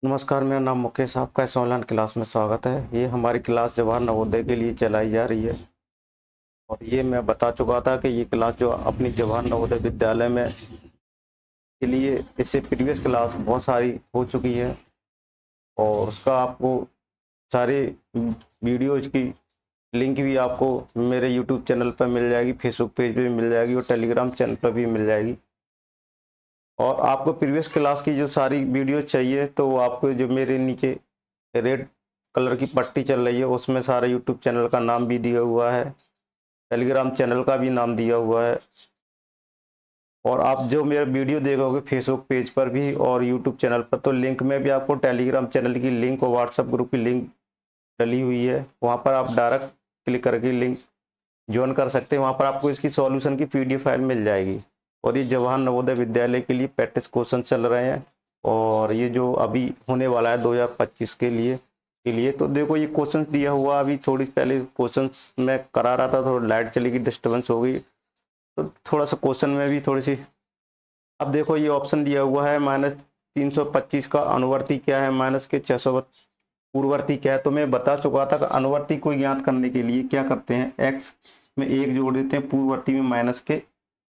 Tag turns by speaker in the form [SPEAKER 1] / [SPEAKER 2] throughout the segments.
[SPEAKER 1] नमस्कार, मेरा नाम मुकेश, आपका इस ऑनलाइन क्लास में स्वागत है। ये हमारी क्लास जवाहर नवोदय के लिए चलाई जा रही है और ये मैं बता चुका था कि ये क्लास जो अपनी जवाहर नवोदय विद्यालय में के लिए इससे प्रीवियस क्लास बहुत सारी हो चुकी है और उसका आपको सारे वीडियोज की लिंक भी आपको मेरे यूट्यूब चैनल पर मिल जाएगी, फेसबुक पेज पे भी मिल जाएगी और टेलीग्राम चैनल पर भी मिल जाएगी। और आपको प्रीवियस क्लास की जो सारी वीडियो चाहिए तो वो आपको जो मेरे नीचे रेड कलर की पट्टी चल रही है उसमें सारा यूट्यूब चैनल का नाम भी दिया हुआ है, टेलीग्राम चैनल का भी नाम दिया हुआ है। और आप जो मेरा वीडियो देखोगे फेसबुक पेज पर भी और यूट्यूब चैनल पर, तो लिंक में भी आपको टेलीग्राम चैनल की लिंक और व्हाट्सएप ग्रुप की लिंक डली हुई है। वहाँ पर आप डायरेक्ट क्लिक करके लिंक ज्वाइन कर सकते हैं। वहाँ पर आपको इसकी सॉल्यूशन की PDF फाइल मिल जाएगी। और ये जवाहर नवोदय विद्यालय के लिए प्रैक्टिस क्वेश्चन चल रहे हैं और ये जो अभी होने वाला है 2025 के लिए तो देखो ये क्वेश्चंस दिया हुआ। अभी थोड़ी पहले क्वेश्चंस मैं करा रहा था, थोड़ा लाइट चली गई, डिस्टर्बेंस हो गई, तो थोड़ा सा क्वेश्चन में भी थोड़ी सी। अब देखो ये ऑप्शन दिया हुआ है -325 का अनुवर्ती क्या है, माइनस के 600 पूर्ववर्ती क्या है। तो मैं बता चुका था कि अनुवर्ती को ज्ञात करने के लिए क्या करते हैं, एक्स में 1 जोड़ देते हैं, पूर्ववर्ती में माइनस के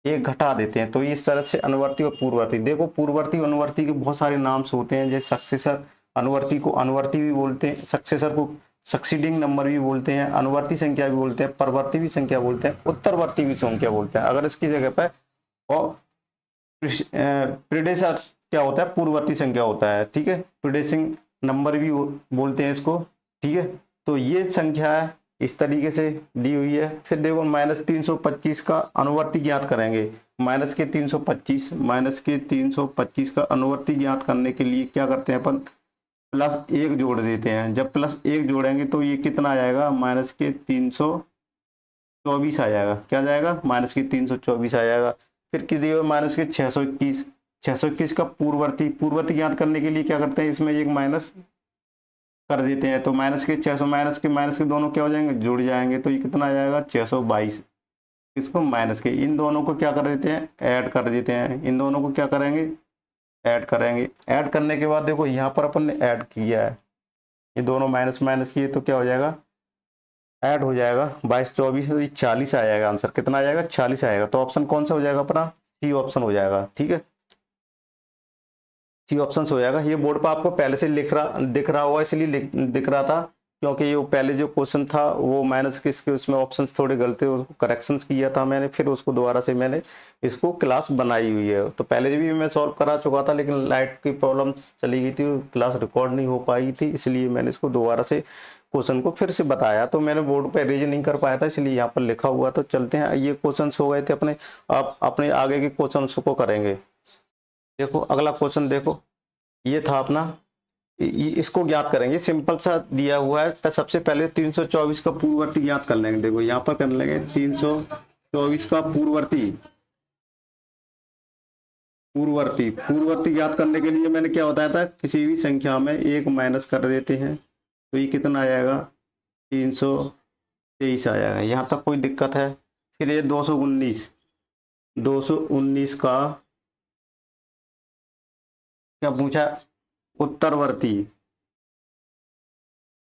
[SPEAKER 1] 1 घटा देते हैं। तो इस तरह से अनुवर्ती और पूर्ववर्ती, देखो पूर्ववर्ती अनुवर्ती के बहुत सारे नाम्स होते हैं, जैसे सक्सेसर। अनुवर्ती को अनुवर्ती भी बोलते हैं, सक्सेसर को सक्सीडिंग नंबर भी बोलते हैं, अनुवर्ती संख्या भी बोलते हैं, परवर्ती भी संख्या बोलते हैं, उत्तरवर्ती भी संख्या बोलते हैं। अगर इसकी जगह पर और प्रीडेसर क्या होता है, पूर्ववर्ती संख्या होता है, ठीक है, प्रीडेसिंग नंबर भी बोलते हैं इसको, ठीक है। तो ये संख्या है इस तरीके से दी हुई है। फिर देखो -325 का अनुवर्ती ज्ञात करेंगे। -325 का अनुवर्ती ज्ञात करने के लिए क्या करते हैं अपन, +1 जोड़ देते हैं। जब +1 जोड़ेंगे तो ये कितना आ जाएगा, -324 आ जाएगा। क्या जाएगा, -324 आ जाएगा। फिर कितनी हो, -621। 621 का पूर्ववर्ती, पूर्ववर्ती ज्ञात करने के लिए क्या करते हैं, इसमें एक माइनस कर देते हैं। तो माइनस के दोनों क्या हो जाएंगे, जुड़ जाएंगे। तो ये कितना आ जाएगा, 622। इसको माइनस के इन दोनों को क्या कर देते हैं, ऐड कर देते हैं। इन दोनों को क्या करेंगे, ऐड करेंगे। ऐड करने के बाद देखो यहाँ पर अपन ने ऐड किया है, ये दोनों माइनस माइनस किए तो क्या हो जाएगा, ऐड हो जाएगा। 22 24 40 आ जाएगा। आंसर कितना आ जाएगा, 40 आएगा। तो ऑप्शन कौन सा हो जाएगा अपना, सी ऑप्शन हो जाएगा, ठीक है। सी ऑप्शन हो जाएगा। ये बोर्ड पर आपको पहले से दिख रहा होगा, इसलिए दिख रहा था क्योंकि ये पहले जो क्वेश्चन था वो माइनस के इसके उसमें ऑप्शंस थोड़े गलत थे, उसको करेक्शंस किया था मैंने, फिर उसको दोबारा से मैंने इसको क्लास बनाई हुई है। तो पहले भी मैं सॉल्व करा चुका था, लेकिन लाइट की प्रॉब्लम चली गई थी, क्लास रिकॉर्ड नहीं हो पाई थी, इसलिए मैंने इसको दोबारा से क्वेश्चन को फिर से बताया। तो मैंने बोर्ड पर अरेंज नहीं कर पाया था, इसलिए यहाँ पर लिखा हुआ। तो चलते हैं, ये क्वेश्चन हो गए थे अपने। आप अपने आगे के क्वेश्चन को करेंगे। देखो अगला क्वेश्चन देखो, ये था अपना, इसको ज्ञात करेंगे। सिंपल सा दिया हुआ है। तो सबसे पहले 324 का पूर्ववर्ती ज्ञात कर लेंगे। देखो यहाँ पर कर लेंगे 324 का पूर्ववर्ती। पूर्ववर्ती ज्ञात करने के लिए मैंने क्या बताया था, किसी भी संख्या में 1 माइनस कर देते हैं। तो ये कितना आ जाएगा, 323 आ जाएगा। यहाँ तक कोई दिक्कत है। फिर ये 219 का क्या पूछा, उत्तरवर्ती।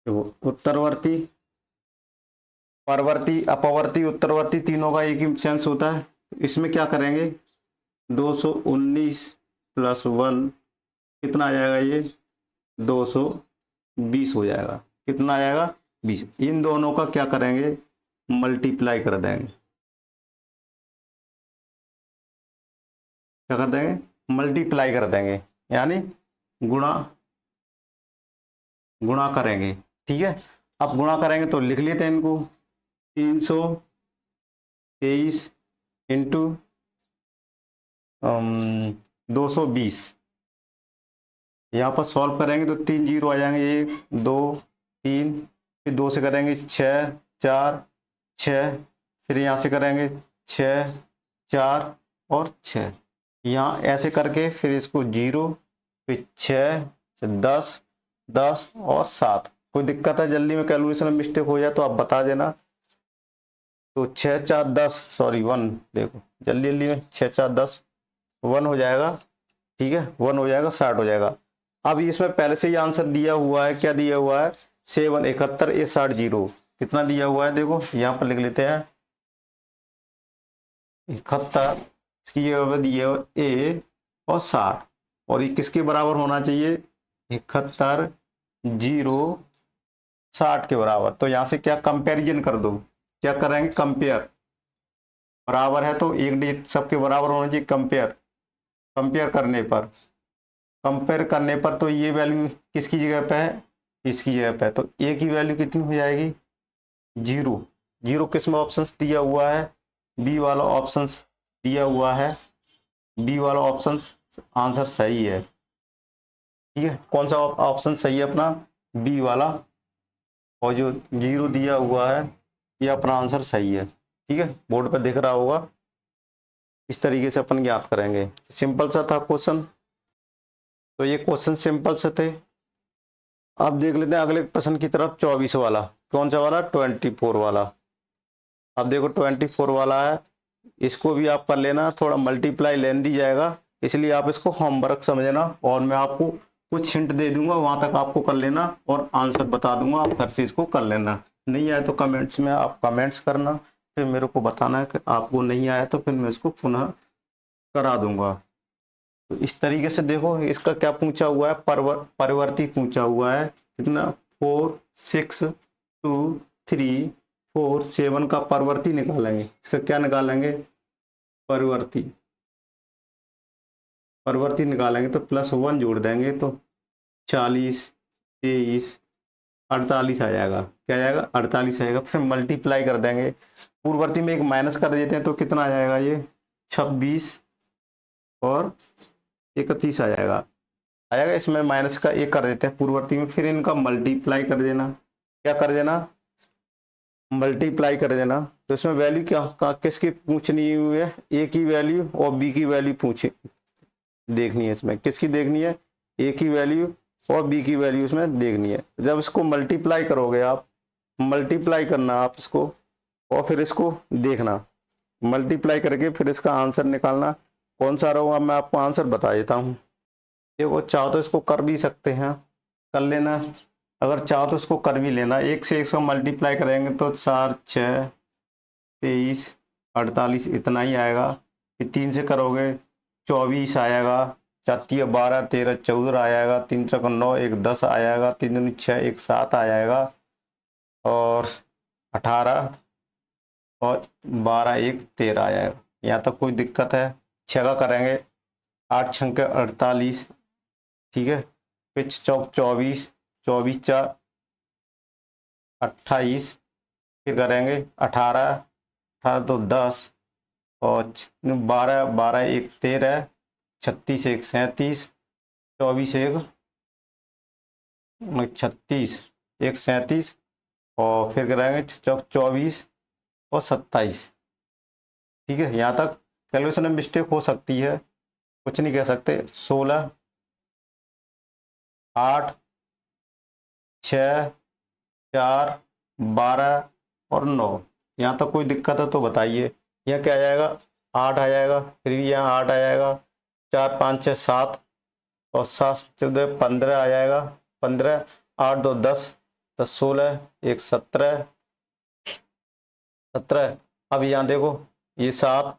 [SPEAKER 1] तो उत्तरवर्ती, परवर्ती, अपवर्ती, उत्तरवर्ती तीनों का एक ही सेंस होता है। इसमें क्या करेंगे, 219 + 1 कितना आ जाएगा, ये 220 हो जाएगा। कितना आ जाएगा, 20। इन दोनों का क्या करेंगे, मल्टीप्लाई कर देंगे। क्या कर देंगे, मल्टीप्लाई कर देंगे, यानी गुणा गुणा करेंगे, ठीक है। अब गुणा करेंगे तो लिख लेते हैं इनको, 323 इंटू 220। यहाँ पर सॉल्व करेंगे तो 3 जीरो आ जाएंगे, 1 2 3, फिर 2 से करेंगे 6 4 6, फिर यहाँ से करेंगे 6 4 और 6। यहाँ ऐसे करके फिर इसको 0, फिर 6 10 10 और 7। कोई दिक्कत है, जल्दी में कैलकुलेशन में मिस्टेक हो जाए तो आप बता देना। तो 6 4 10, सॉरी 1, देखो जल्दी में 6 4 10, 1 हो जाएगा, ठीक है, 1 हो जाएगा, 60 हो जाएगा। अब इसमें पहले से ही आंसर दिया हुआ है, क्या दिया हुआ है, 7 71 ए 60 0, कितना दिया हुआ है देखो यहाँ पर लिख लेते हैं 71, इसकी जगह दिया हुआ ए और 60, और ये किसके बराबर होना चाहिए, 71 0 60 के बराबर। तो यहाँ से क्या कंपैरिजन कर दो, क्या करेंगे, कंपेयर, बराबर है तो एक डिजिट सबके बराबर होना चाहिए, कंपेयर, कंपेयर करने पर तो ये वैल्यू किसकी जगह पे है, इसकी जगह पे है, तो ए की वैल्यू कितनी हो जाएगी, 0। 0 किस में ऑप्शंस दिया हुआ है, बी वाला ऑप्शंस दिया हुआ है, बी वाला ऑप्शंस आंसर सही है। ठीक है, कौन सा ऑप्शन सही है अपना, बी वाला, और जो 0 दिया हुआ है ये अपना आंसर सही है। ठीक है, बोर्ड पर दिख रहा होगा, इस तरीके से अपन ज्ञात करेंगे। सिंपल सा था क्वेश्चन, तो ये क्वेश्चन सिंपल से थे। अब देख लेते हैं अगले प्रश्न की तरफ, 24 वाला, कौन सा वाला, 24 वाला। अब देखो 24 वाला है, इसको भी आप कर लेना, थोड़ा मल्टीप्लाई लेंदी जाएगा, इसलिए आप इसको होमवर्क समझना, और मैं आपको कुछ हिंट दे दूंगा, वहां तक आपको कर लेना और आंसर बता दूंगा, आप घर से इसको कर लेना। नहीं आए तो कमेंट्स में आप कमेंट्स करना, फिर मेरे को बताना है कि आपको नहीं आया, तो फिर मैं इसको पुनः करा दूंगा। तो इस तरीके से देखो, इसका क्या पूछा हुआ है, परिवर्ती पूछा हुआ है, कितना, 4 6 2 3 4 7 का परिवर्ती निकालेंगे। इसका क्या निकालेंगे, परिवर्ती निकालेंगे तो +1 जोड़ देंगे तो 40 23 48 आ जाएगा, क्या आ जाएगा, 48 आएगा। फिर मल्टीप्लाई कर देंगे, पूर्ववर्ती में एक माइनस कर देते हैं तो कितना आ जाएगा, ये 26 और 31 आ जाएगा, इसमें माइनस का 1 कर देते हैं पूर्ववर्ती में, फिर इनका मल्टीप्लाई कर देना, क्या कर देना, मल्टीप्लाई कर देना। तो इसमें वैल्यू क्या किसकी पूछनी हुई है, ए की वैल्यू और बी की वैल्यू देखनी है। इसमें किसकी देखनी है, ए की वैल्यू और बी की वैल्यू इसमें देखनी है। जब इसको मल्टीप्लाई करोगे आप, मल्टीप्लाई करना आप इसको, और फिर इसको देखना, मल्टीप्लाई करके फिर इसका आंसर निकालना, कौन सा रहा, मैं आपको आंसर बता देता हूँ। देखो चाहो तो इसको कर भी सकते हैं, कर लेना, अगर चाहो तो इसको कर भी लेना। 1 से 100 मल्टीप्लाई करेंगे तो 4 6 23 48 इतना ही आएगा। फिर 3 से करोगे 24 आएगा, 4 12 13 14 आ जाएगा, 3 3 9 1 10 आ जाएगा, 3 दूनी 6 1 7 आ जाएगा, और 18 और 12 1 13 आ जाएगा। यहाँ तक कोई दिक्कत है, 6 का करेंगे, 8 6 48, ठीक है, फिर चौक 24 24 4 28, फिर करेंगे 18 18 तो 10 और 12 12 1 13, 36 1 37, 24 1 36 1 37, और फिर करेंगे 24 और 27। ठीक है, यहाँ तक कैलकुलेशन में मिस्टेक हो सकती है, कुछ नहीं कह सकते। 16 8 6 4 12 और 9, यहाँ तक कोई दिक्कत है तो बताइए। यहाँ क्या आ जाएगा, 8 आ जाएगा, फिर भी यहाँ 8 आ जाएगा, 4 5 6 7 और 7 14 15 आ जाएगा, 15 8 2 10 10 16 1 17 17। अब यहाँ देखो ये 7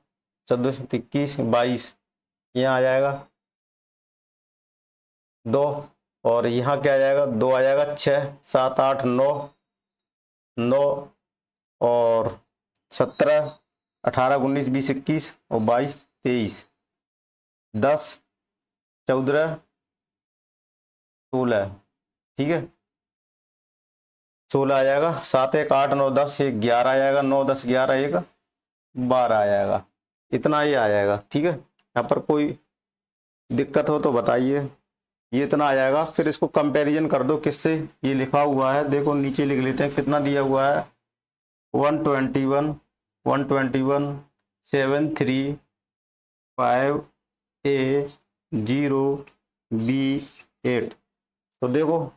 [SPEAKER 1] 14 21 22, यहाँ आ जाएगा 2, और यहाँ क्या आ जाएगा, 2 आ जाएगा, 6 7 8 9 9 और 17 18 19 20 21 और 22 23 10 14 16। ठीक है, 16 आ जाएगा, 7 1 8 9 10 1 11 आ जाएगा, 9 10 11 1 12 आ जाएगा, इतना ही आ जाएगा। ठीक है, यहाँ पर कोई दिक्कत हो तो बताइए। ये इतना आ जाएगा, फिर इसको कंपैरिजन कर दो किससे, ये लिखा हुआ है, देखो नीचे लिख लेते हैं, कितना दिया हुआ है, 121 121 7 3 5 A 0 B 8। तो देखो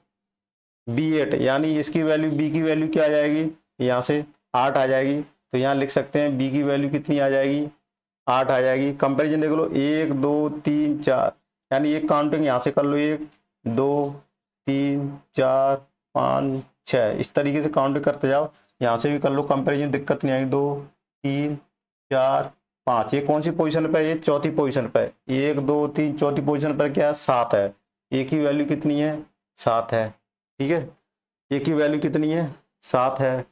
[SPEAKER 1] B8 यानी इसकी वैल्यू, बी की वैल्यू क्या आ जाएगी, यहाँ से 8 आ जाएगी, तो यहाँ लिख सकते हैं बी की वैल्यू कितनी आ जाएगी, 8 आ जाएगी। कंपैरिजन देख लो, 1 2 3 4, यानी एक काउंटिंग यहाँ से कर लो, 1 2 3 4 5 6, इस तरीके से काउंट करते जाओ। यहाँ से भी कर लो कंपेरिजन, दिक्कत नहीं आएगी। 2 3 4 5, ये कौन सी पोजीशन पे है? ये चौथी पोजीशन पे है। 1 2 3 चौथी पोजीशन पर क्या है? 7 है। एक की वैल्यू कितनी है? 7 है। ठीक है, एक की वैल्यू कितनी है? 7 है।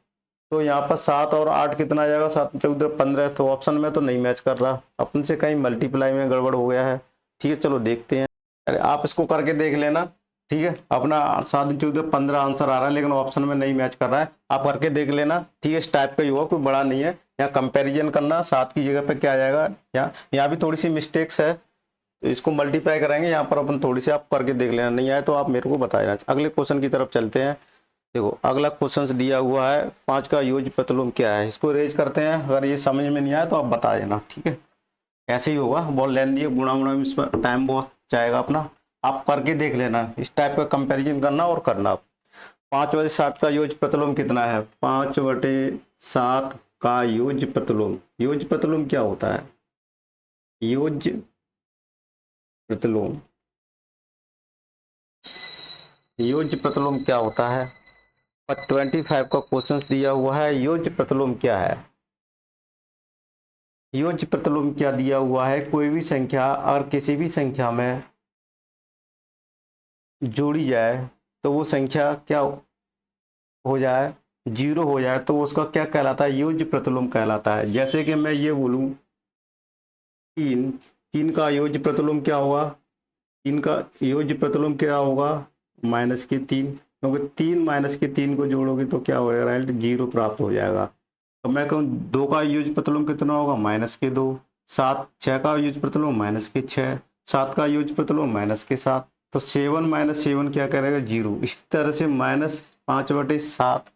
[SPEAKER 1] तो यहाँ पर 7 और 8 कितना आ जाएगा? 7 14 15। तो ऑप्शन में तो नहीं मैच कर रहा, अपन से कहीं मल्टीप्लाई में गड़बड़ हो गया है। ठीक है, चलो देखते हैं। अरे आप इसको करके देख लेना। ठीक है, अपना 7 14 15 आंसर आ रहा है, लेकिन ऑप्शन में नहीं मैच कर रहा है। आप करके देख लेना। ठीक है, इस टाइप का ही होगा, कोई बड़ा नहीं है। यहाँ कंपेरिजन करना, 7 की जगह पे क्या आ जाएगा? यहाँ भी थोड़ी सी मिस्टेक्स है, तो इसको मल्टीप्लाई कराएंगे। यहाँ पर अपन थोड़ी सी आप करके देख लेना, नहीं आए तो आप मेरे को बता देना। अगले क्वेश्चन की तरफ चलते हैं। देखो अगला क्वेश्चन दिया हुआ है, 5 का योग प्रतिलोम क्या है? इसको रेज करते हैं। अगर ये समझ में नहीं आया तो आप बता देना। ठीक है, ऐसे ही होगा, बहुत लेंदी है, गुणा में इसमें टाइम बहुत जाएगा अपना। आप करके देख लेना, इस टाइप का कंपैरिजन करना और करना। 5/7 का योग प्रतिलोम कितना है? 5/7 का योग प्रतिलोम। योग प्रतिलोम क्या होता है? योग प्रतिलोम, योग प्रतिलोम क्या होता है? 25 का क्वेश्चन दिया हुआ है। योग प्रतिलोम क्या है? योग प्रतिलोम क्या दिया हुआ है? कोई भी संख्या और किसी भी संख्या में जोड़ी जाए तो वो संख्या क्या हो जाए? 0 हो जाए तो उसका क्या कहलाता है? योग प्रतिलोम कहलाता है। जैसे कि मैं ये बोलूं 3, 3 का योग प्रतिलोम क्या होगा? 3 का योग प्रतिलोम क्या होगा? -3, क्योंकि 3 - 3 को जोड़ोगे तो क्या हो जाएगा? 0 प्राप्त हो जाएगा। तो मैं कहूँ 2 का योग प्रतिलोम कितना होगा? -2। 7 6 का योग प्रतिलोम -6। 7 का योग प्रतिलोम -7। तो 7 - 7 क्या करेगा? 0। इस तरह से -5/7,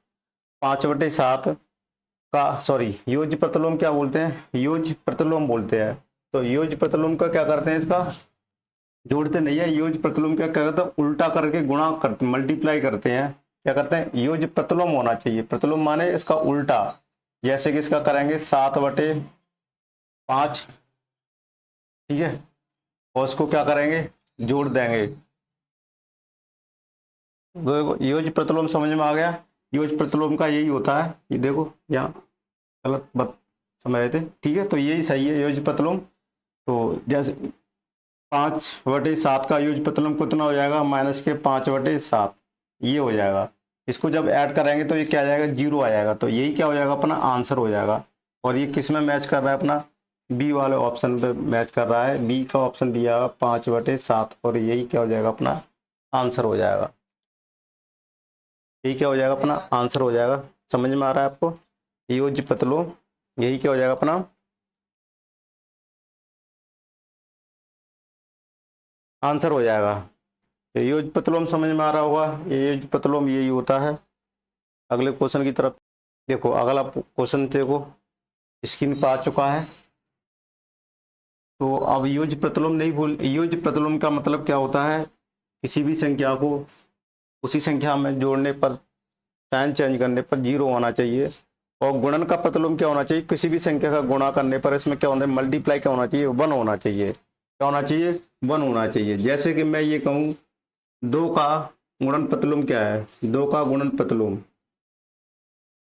[SPEAKER 1] 5/7 का सॉरी योग प्रतिलोम क्या बोलते हैं? योग प्रतिलोम बोलते हैं। तो योग प्रतिलोम का क्या करते हैं? इसका जोड़ते नहीं है। योग प्रतिलोम क्या करते हैं? उल्टा करके गुणा करते, मल्टीप्लाई करते हैं। क्या करते हैं? योग प्रतिलोम होना चाहिए। प्रतिलोम माने इसका उल्टा। जैसे कि इसका करेंगे 7/5। ठीक है, और उसको क्या करेंगे? जोड़ देंगे। देखो योग प्रतिलोम समझ में आ गया। योग प्रतिलोम का यही होता है। ये देखो यहाँ गलत बात समझ रहे थे। ठीक है, तो यही सही है योग प्रतिलोम। तो जैसे 5/7 का योग प्रतिलोम कितना हो जाएगा? -5/7, ये हो जाएगा। इसको जब ऐड करेंगे तो ये क्या आ जाएगा? 0 आ जाएगा। तो यही क्या हो जाएगा? अपना आंसर हो जाएगा। और ये किस में मैच कर रहा है? अपना बी वाले ऑप्शन पे मैच कर रहा है। बी का ऑप्शन दिया 5/7, और यही क्या हो जाएगा? अपना आंसर हो जाएगा। यही क्या हो जाएगा? अपना आंसर हो जाएगा। समझ में आ रहा है आपको? योग प्रतिलोम यही क्या हो जाएगा? अपना आंसर हो जाएगा। योग प्रतिलोम समझ में आ रहा होगा। योग प्रतिलोम यही होता है। अगले क्वेश्चन की तरफ देखो। अगला क्वेश्चन देखो, स्क्रीन पर आ चुका है। तो अब योग प्रतिलोम नहीं भूल, योग प्रतिलोम का मतलब क्या होता है? किसी भी संख्या को उसी संख्या में जोड़ने पर, साइन चेंज करने पर 0 होना चाहिए। और गुणन का प्रतिलोम क्या होना चाहिए? किसी भी संख्या का गुणा करने पर इसमें क्या होना है? मल्टीप्लाई क्या होना चाहिए? 1 होना चाहिए। क्या होना चाहिए? 1 होना चाहिए। जैसे कि मैं ये कहूँ 2 का गुणन प्रतिलोम क्या है? 2 का गुणन प्रतिलोम,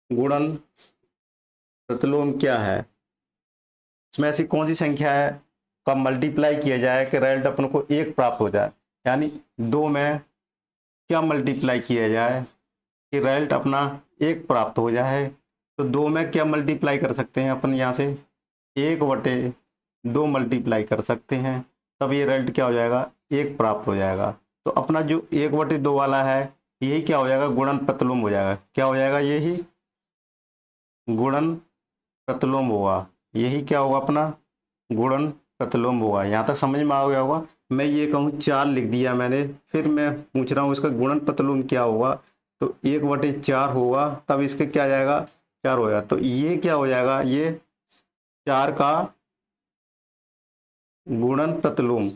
[SPEAKER 1] गुणन प्रतिलोम क्या है? इसमें ऐसी कौन सी संख्या है का मल्टीप्लाई किया जाए कि रिजल्ट अपन को 1 प्राप्त हो जाए? यानी 2 में क्या मल्टीप्लाई किया जाए कि रिजल्ट अपना 1 प्राप्त हो जाए? तो 2 में क्या मल्टीप्लाई कर सकते हैं अपन? यहाँ से 1/2 मल्टीप्लाई कर सकते हैं, तब ये रिजल्ट क्या हो जाएगा? 1 प्राप्त हो जाएगा। तो अपना जो 1/2 वाला है, यही क्या हो जाएगा? गुणन प्रतिलोम हो जाएगा। क्या हो जाएगा? यही गुणन प्रतिलोम होगा। यही क्या होगा? अपना गुणन प्रतिलोम होगा। यहाँ तक समझ में आ गया होगा। मैं ये कहूँ 4 लिख दिया मैंने, फिर मैं पूछ रहा हूँ इसका गुणन प्रतिलोम क्या होगा? तो 1/4 होगा, तब इसके क्या आ जाएगा? 4 हो जाएगा। तो ये क्या हो जाएगा? ये 4 का गुणन प्रतिलोम,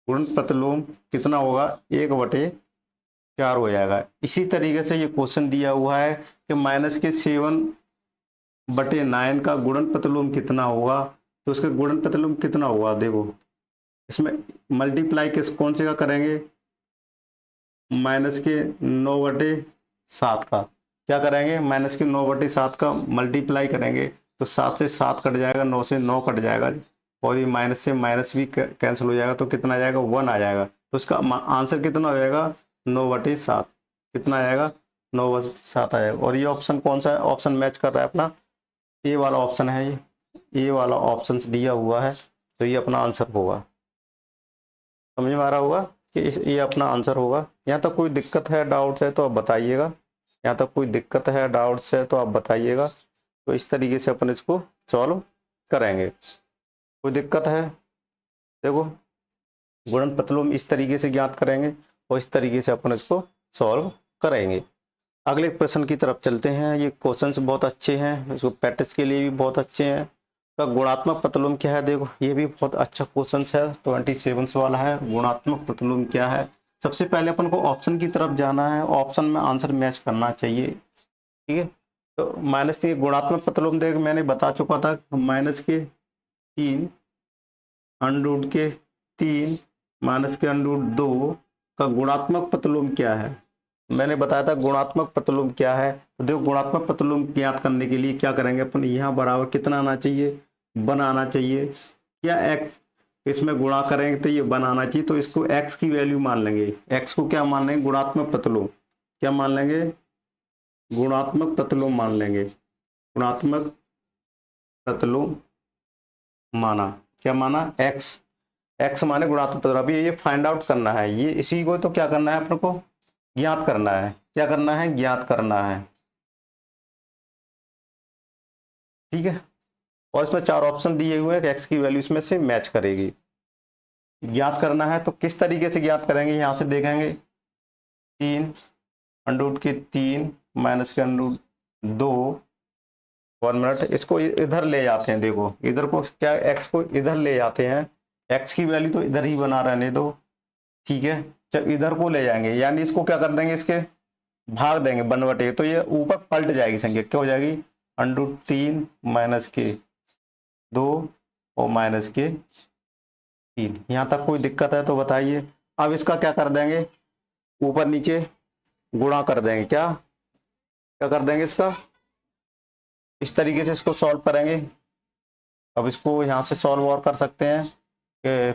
[SPEAKER 1] गुणन प्रतिलोम कितना होगा? 1/4 हो जाएगा। इसी तरीके से ये क्वेश्चन दिया हुआ है कि -7/9 का गुणन प्रतिलोम कितना होगा? तो उसका गुणन प्रतिलोम कितना होगा? देखो इसमें मल्टीप्लाई किस कौन से का करेंगे, माइनस के 9/7 का। क्या करेंगे, माइनस के 9/7 का मल्टीप्लाई करेंगे तो 7 से 7 कट जाएगा, 9 से 9 कट जाएगा, और ये माइनस से माइनस भी कैंसिल हो जाएगा, तो कितना आ जाएगा, 1 आ जाएगा। तो इसका आंसर कितना हो जाएगा, 9/7। कितना आएगा, 9/7 आएगा। और ये ऑप्शन कौन सा है, ऑप्शन मैच कर रहा है अपना, ए वाला ऑप्शन है, ये वाला ऑप्शन दिया हुआ है, तो ये अपना आंसर होगा। समझ में आ रहा होगा कि ये अपना आंसर होगा। यहाँ तक कोई दिक्कत है, डाउट्स है तो आप बताइएगा। यहाँ तक कोई दिक्कत है, डाउट्स है तो आप बताइएगा। तो इस तरीके से अपन इसको सॉल्व करेंगे। कोई दिक्कत है, देखो गुणन प्रतिलोम इस तरीके से ज्ञात करेंगे और इस तरीके से अपन इसको सॉल्व करेंगे। अगले प्रश्न की तरफ चलते हैं। ये क्वेश्चंस बहुत अच्छे हैं, इसको प्रैक्टिस के लिए भी बहुत अच्छे हैं। का गुणात्मक प्रतिलोम क्या है, देखो ये भी बहुत अच्छा क्वेश्चन है, 27 वाला है। गुणात्मक प्रतिलोम क्या है, सबसे पहले अपन को ऑप्शन की तरफ जाना है, ऑप्शन में आंसर मैच करना चाहिए। ठीक है, तो -3 गुणात्मक प्रतिलोम देख मैंने बता चुका था, -3 √3 -2 का गुणात्मक प्रतिलोम क्या है। मैंने बताया था गुणात्मक प्रतिलोम क्या है। तो देखो गुणात्मक प्रतिलोम ज्ञात करने के लिए क्या करेंगे अपन, यहाँ बराबर कितना आना चाहिए, 1 आना चाहिए। क्या x इसमें गुणा करेंगे तो ये 1 आना चाहिए, तो इसको x की वैल्यू मान लेंगे। x को क्या मान लेंगे, गुणात्मक प्रतिलोम। क्या मान लेंगे, गुणात्मक प्रतिलोम मान लेंगे। गुणात्मक प्रतिलोम माना, क्या माना, x माने गुणात्मक प्रतिलोम। अभी ये फाइंड आउट करना है, ये इसी को तो क्या करना है अपन को, ज्ञात करना है। क्या करना है, ज्ञात करना है। ठीक है, और इसमें 4 ऑप्शन दिए हुए हैं कि x की वैल्यू इसमें से मैच करेगी। ज्ञात करना है तो किस तरीके से ज्ञात करेंगे, यहां से देखेंगे 3 -2 1 मिनट, इसको इधर ले जाते हैं। देखो इधर को क्या, x को इधर ले जाते हैं, x की वैल्यू तो इधर ही बना रहने दो। ठीक है, जब इधर को ले जाएंगे यानी इसको क्या कर देंगे, इसके भाग देंगे 1/, तो ये ऊपर पलट जाएगी संख्या, क्या हो जाएगी, √3 -2 और -3। यहाँ तक कोई दिक्कत है तो बताइए। अब इसका क्या कर देंगे, ऊपर नीचे गुणा कर देंगे। क्या क्या कर देंगे, इसका इस तरीके से इसको सॉल्व करेंगे। अब इसको यहाँ से सॉल्व और कर सकते हैं कि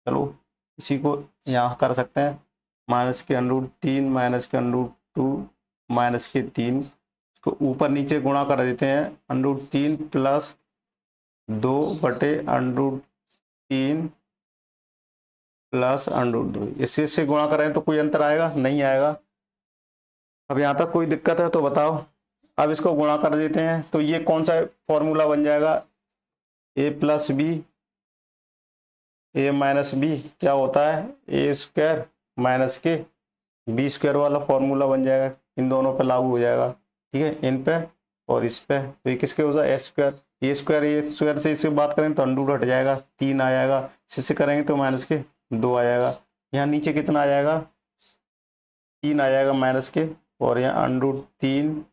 [SPEAKER 1] चलो इसी को यहाँ कर सकते हैं, -√3 -2 -3, इसको ऊपर नीचे गुणा कर देते हैं, √3 + 2/√3 + √2। इससे गुणा करें तो कोई अंतर आएगा, नहीं आएगा। अब यहाँ तक कोई दिक्कत है तो बताओ। अब इसको गुणा कर देते हैं तो ये कौन सा फॉर्मूला बन जाएगा, a + b, a - b क्या होता है, a² - के b² वाला फॉर्मूला बन जाएगा। इन दोनों पे लागू हो जाएगा। ठीक है, इन पे और इस पे, तो ये किसके हो जाएगा, a² से इससे बात करें तो अंडू हट जाएगा, 3 आ जाएगा। इससे करेंगे तो -2 आ जाएगा। यहाँ नीचे कितना आ जाएगा, 3 आ जाएगा -, और यहाँ √3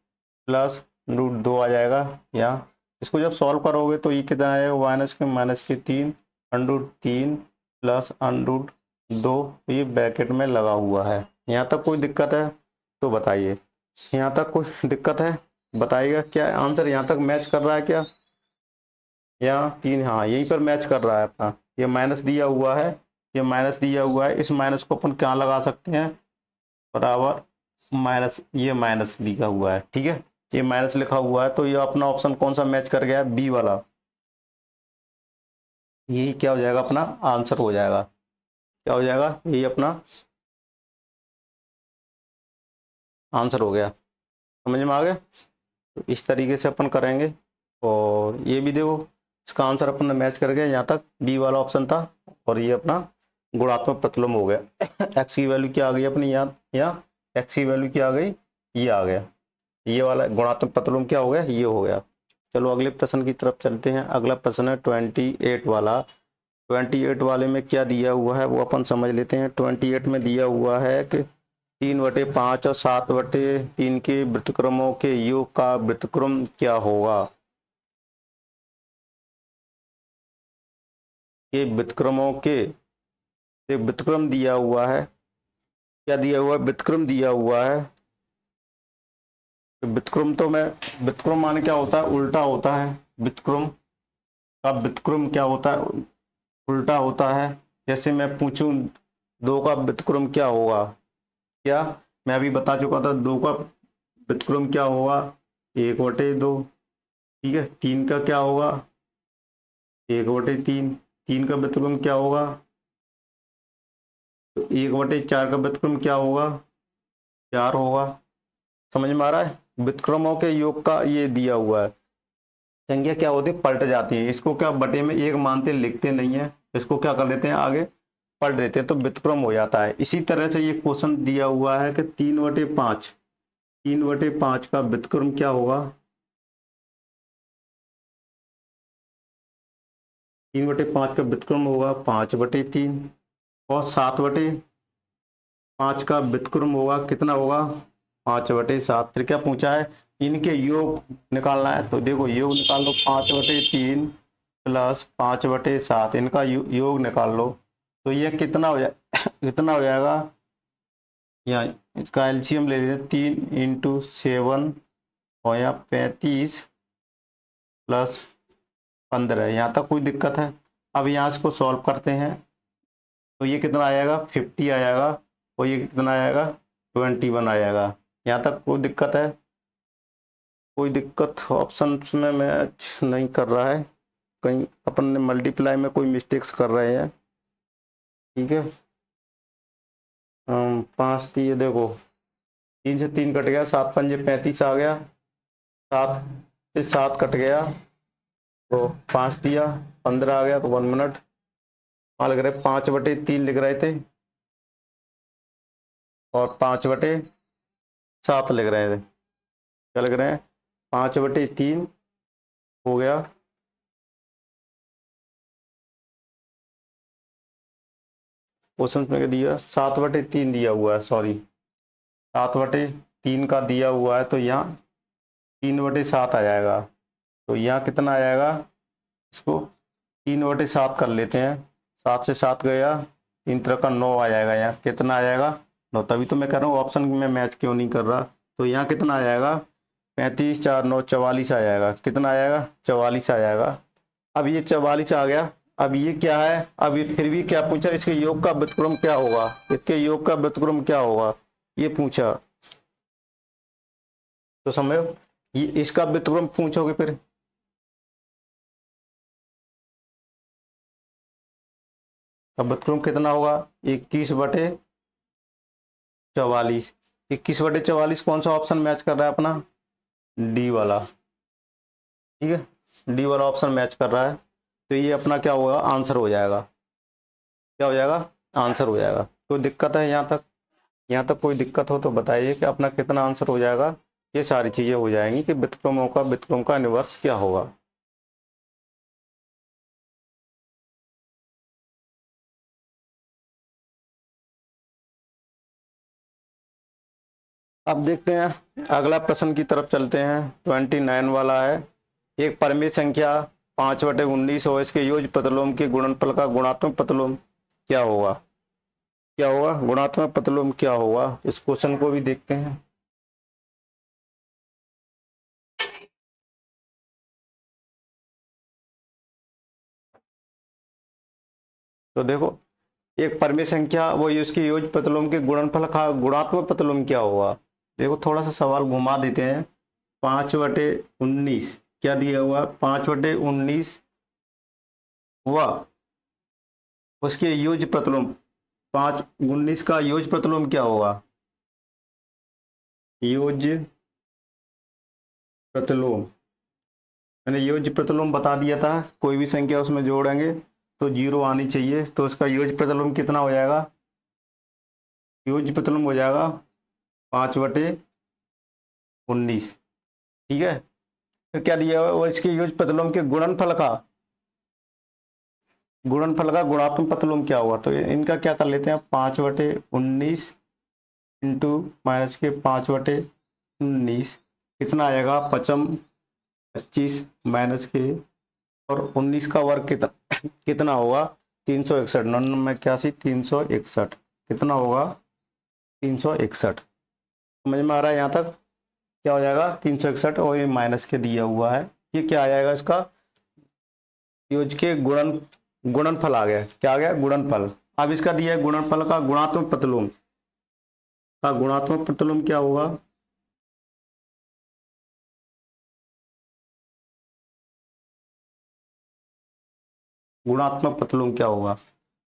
[SPEAKER 1] + √2 आ जाएगा। यहाँ इसको जब सॉल्व करोगे तो ये कितना आएगा, -3 √3 + √2, ये ब्रैकेट में लगा हुआ है। यहाँ तक कोई दिक्कत है तो बताइए। यहाँ तक कोई दिक्कत है बताइएगा। क्या आंसर यहाँ तक मैच कर रहा है क्या, यहाँ 3, हाँ यहीं पर मैच कर रहा है अपना। ये माइनस दिया हुआ है, ये माइनस दिया हुआ है, इस माइनस को अपन क्या लगा सकते हैं, बराबर माइनस, ये माइनस लिखा हुआ है। ठीक है, ये माइनस लिखा हुआ है, तो ये अपना ऑप्शन कौन सा मैच कर गया, बी वाला। यही क्या हो जाएगा, अपना आंसर हो जाएगा। क्या हो जाएगा, यही अपना आंसर हो गया। समझ में आ गया। तो इस तरीके से अपन करेंगे। और ये भी देखो इसका आंसर अपन ने मैच कर गया, यहाँ तक बी वाला ऑप्शन था। और ये अपना गुणात्मक प्रतिलोम हो गया। एक्स की वैल्यू क्या आ गई अपनी, यहाँ एक्स की वैल्यू क्या आ गई, ये आ गया। ये वाला गुणात्मक प्रतिलोम क्या हो गया, ये हो गया। चलो अगले प्रश्न की तरफ चलते हैं। अगला प्रश्न है 28 वाला। 28 वाले में क्या दिया हुआ है वो अपन समझ लेते हैं। 28 में दिया हुआ है कि 3/5 और 7/3 के वृत्तक्रमों के योग का वृत्तक्रम क्या होगा। ये वृत्तक्रमों के एक व्युत्क्रम दिया हुआ है, क्या दिया हुआ है, व्युत्क्रम दिया हुआ है। व्युत्क्रम तो मैं, व्युत्क्रम माने क्या होता है, उल्टा होता है। व्युत्क्रम का व्युत्क्रम क्या होता है, उल्टा होता है। जैसे मैं पूछूं 2 का व्युत्क्रम क्या होगा, क्या मैं अभी बता चुका था, 2 का व्युत्क्रम क्या होगा, 1/2। ठीक है, 3 का क्या होगा, 1/3। 3 का व्युत्क्रम क्या होगा, तो 1/4 का व्युत्क्रम क्या होगा, 4 होगा। समझ में आ रहा है, व्युत्क्रमों के योग का ये दिया हुआ है। संख्या क्या होती है, पलट जाती है। इसको क्या बटे में 1 मानते, लिखते नहीं है, इसको क्या कर लेते हैं, आगे पलट देते हैं, तो व्युत्क्रम हो जाता है। इसी तरह से ये क्वेश्चन दिया हुआ है कि 3/5, 3/5 का व्युत्क्रम क्या होगा, 3/5 का व्युत्क्रम होगा 5/3। और 7/5 का व्युत्क्रम होगा, कितना होगा, 5/7। फिर क्या पूछा है, इनके योग निकालना है। तो देखो योग निकाल लो, 5/3 प्लस 5/7, इनका योग निकाल लो। तो ये कितना हो जाए कितना हो जाएगा, यहाँ इसका एलसीएम ले लेते हैं, 3 × 7 और यहाँ 35 प्लस 15। यहाँ तक कोई दिक्कत है। अब यहाँ इसको सॉल्व करते हैं, तो ये कितना आएगा, 50 आएगा, और ये कितना आएगा, 21 आएगा। यहाँ तक कोई दिक्कत है, कोई दिक्कत ऑप्शन में मैच नहीं कर रहा है, कहीं अपन ने मल्टीप्लाई में कोई मिस्टेक्स कर रहे हैं। ठीक है, 5 दिए, देखो 3 से 3 कट गया, 7 पंजे 35 आ गया, 7 से 7 कट गया, तो 5 दिया, 15 आ गया। तो 1 मिनट, वहाँ लग रहे 5/3 लिख रहे थे और 5/7 लिख रहे थे। क्या लिख रहे हैं, 5/3 हो गया, क्वेश्चन में दिया 7/3 दिया हुआ है, सॉरी 7/3 का दिया हुआ है, तो यहाँ 3/7 आ जाएगा। तो यहाँ कितना आ जाएगा, इसको 3/7 कर लेते हैं, 7 से 7 गया, 3 तरह का 9 आ जाएगा। यहाँ कितना आ जाएगा, 9। तभी तो मैं कह रहा हूँ ऑप्शन में मैच क्यों नहीं कर रहा। तो यहाँ कितना आ जाएगा, 35 4 9 44 आ जाएगा। कितना आ जाएगा, 44 आ जाएगा। अब ये 44 आ गया। अब ये क्या है, अब ये फिर भी क्या पूछा, इसके योग का व्युत्क्रम क्या होगा, इसके योग का व्युत्क्रम क्या होगा, ये पूछा। तो समझो, ये इसका व्युत्क्रम पूछोगे फिर, अब व्युत्क्रम कितना होगा, 21/44। 21/44 कौन सा ऑप्शन मैच कर रहा है अपना, डी वाला। ठीक है, डी वाला ऑप्शन मैच कर रहा है। तो ये अपना क्या होगा, आंसर हो जाएगा। क्या हो जाएगा, आंसर हो जाएगा। कोई दिक्कत है यहाँ तक, यहाँ तक कोई दिक्कत हो तो बताइए कि अपना कितना आंसर हो जाएगा। ये सारी चीज़ें हो जाएंगी कि व्युत्क्रम का इन्वर्स क्या होगा। अब देखते हैं, अगला प्रश्न की तरफ चलते हैं। 29 वाला है, एक परिमेय संख्या 5/19 और इसके योज्य प्रतिलोम के गुणनफल का गुणात्मक प्रतिलोम क्या होगा, क्या होगा, गुणात्मक प्रतिलोम क्या होगा। इस क्वेश्चन को भी देखते हैं। तो देखो, एक परिमेय संख्या वो उसके योज्य प्रतिलोम के गुणनफल का गुणात्मक प्रतिलोम क्या होगा। देखो थोड़ा सा सवाल घुमा देते हैं। 5/19 क्या दिया हुआ, 5/19 हुआ, उसके योज्य प्रतिलोम 5/19 का योज्य प्रतिलोम क्या होगा, योज्य प्रतिलोम मैंने योज्य प्रतिलोम बता दिया था। कोई भी संख्या उसमें जोड़ेंगे तो 0 आनी चाहिए। तो उसका योज्य प्रतिलोम कितना हो जाएगा, योज्य प्रतिलोम हो जाएगा 5/19। ठीक है, फिर क्या दिया हुआ है, वो इसके योज्य प्रतिलोम के गुणनफल का गुणात्मक प्रतिलोम क्या होगा। तो इनका क्या कर लेते हैं, 5/19 इंटू माइनस के 5/19 कितना आएगा, 25 माइनस के, और 19 का वर्ग कितना होगा, 361, 99 361 कितना होगा 361। समझ में आ रहा है यहाँ तक? क्या हो जाएगा 361 और ये माइनस के दिया हुआ है, ये क्या आ जाएगा इसका योग के गुणनफल आ गया। क्या आ गया गुणनफल। अब इसका दिया है गुणनफल का गुणात्मक प्रतिलोम, का गुणात्मक प्रतिलोम क्या होगा गुणात्मक प्रतिलोम क्या होगा।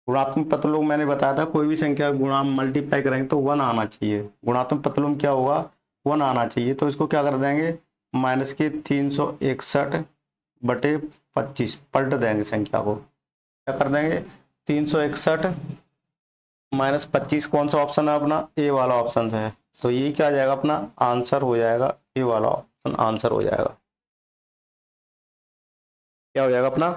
[SPEAKER 1] गुणात्मक प्रतिलोम मैंने बताया था कोई भी संख्या गुणा मल्टीप्लाई करेंगे तो 1 आना चाहिए। गुणात्मक प्रतिलोम क्या होगा 1 आना चाहिए। तो इसको क्या कर देंगे माइनस के 361/25 पलट देंगे संख्या को। क्या कर देंगे 361 माइनस 25 कौन सा ऑप्शन है अपना ए वाला ऑप्शन है। तो ये क्या आ जाएगा अपना आंसर हो जाएगा, ए वाला ऑप्शन आंसर हो जाएगा। क्या हो जाएगा अपना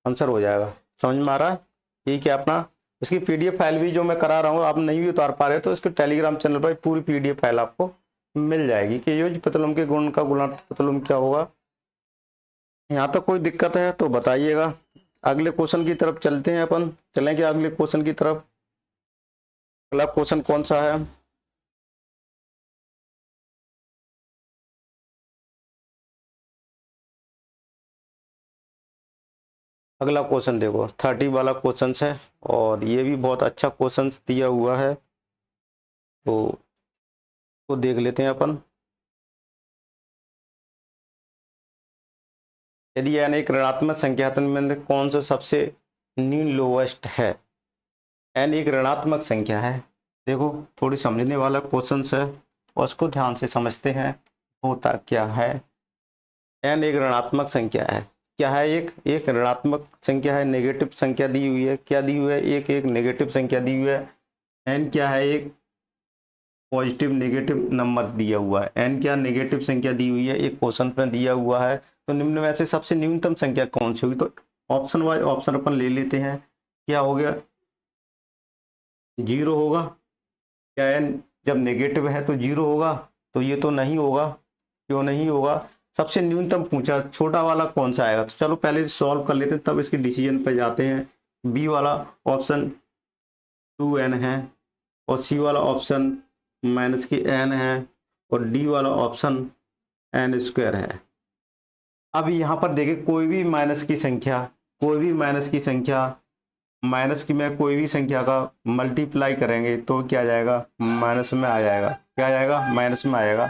[SPEAKER 1] आंसर हो जाएगा। समझ में आ रहा है? ये क्या अपना इसकी पीडीएफ फाइल भी जो मैं करा रहा हूँ आप नहीं भी उतार पा रहे हो तो इसके टेलीग्राम चैनल पर पूरी पीडीएफ फाइल आपको मिल जाएगी कि योज प्रतिलोम के गुण का गुणा प्रतिलोम क्या होगा। यहाँ तक कोई दिक्कत है तो बताइएगा। अगले क्वेश्चन की तरफ चलते हैं अपन, चलेंगे अगले क्वेश्चन की तरफ। अगला क्वेश्चन कौन सा है अगला क्वेश्चन देखो 30 वाला क्वेश्चन है और ये भी बहुत अच्छा क्वेश्चन दिया हुआ है तो देख लेते हैं अपन। यदि n एक ऋणात्मक संख्या तो इनमें से कौन सा सबसे न्यून लोवेस्ट है। n एक ऋणात्मक संख्या है। देखो थोड़ी समझने वाला क्वेश्चन है और उसको ध्यान से समझते हैं होता क्या है। n एक ऋणात्मक संख्या है। क्या है एक ऋणात्मक संख्या है, नेगेटिव संख्या दी हुई है। क्या दी हुई है एक नेगेटिव संख्या दी हुई है। n क्या है एक पॉजिटिव नेगेटिव नंबर दिया हुआ है। n क्या नेगेटिव संख्या दी हुई है एक क्वेश्चन में दिया हुआ है। तो निम्न में से सबसे न्यूनतम संख्या कौन सी होगी। तो ऑप्शन वाइज ऑप्शन अपन ले लेते हैं। क्या हो गया 0 होगा। क्या n जब नेगेटिव है तो 0 होगा। तो ये तो नहीं होगा। क्यों नहीं होगा सबसे न्यूनतम पूछा छोटा वाला कौन सा आएगा। तो चलो पहले सॉल्व कर लेते हैं तब इसके डिसीजन पे जाते हैं। बी वाला ऑप्शन 2n है और सी वाला ऑप्शन माइनस की n है और डी वाला ऑप्शन n² है। अब यहाँ पर देखिए कोई भी माइनस की संख्या माइनस की में कोई भी संख्या का मल्टीप्लाई करेंगे तो क्या आ जाएगा माइनस में आ जाएगा। क्या आ जाएगा माइनस में आएगा।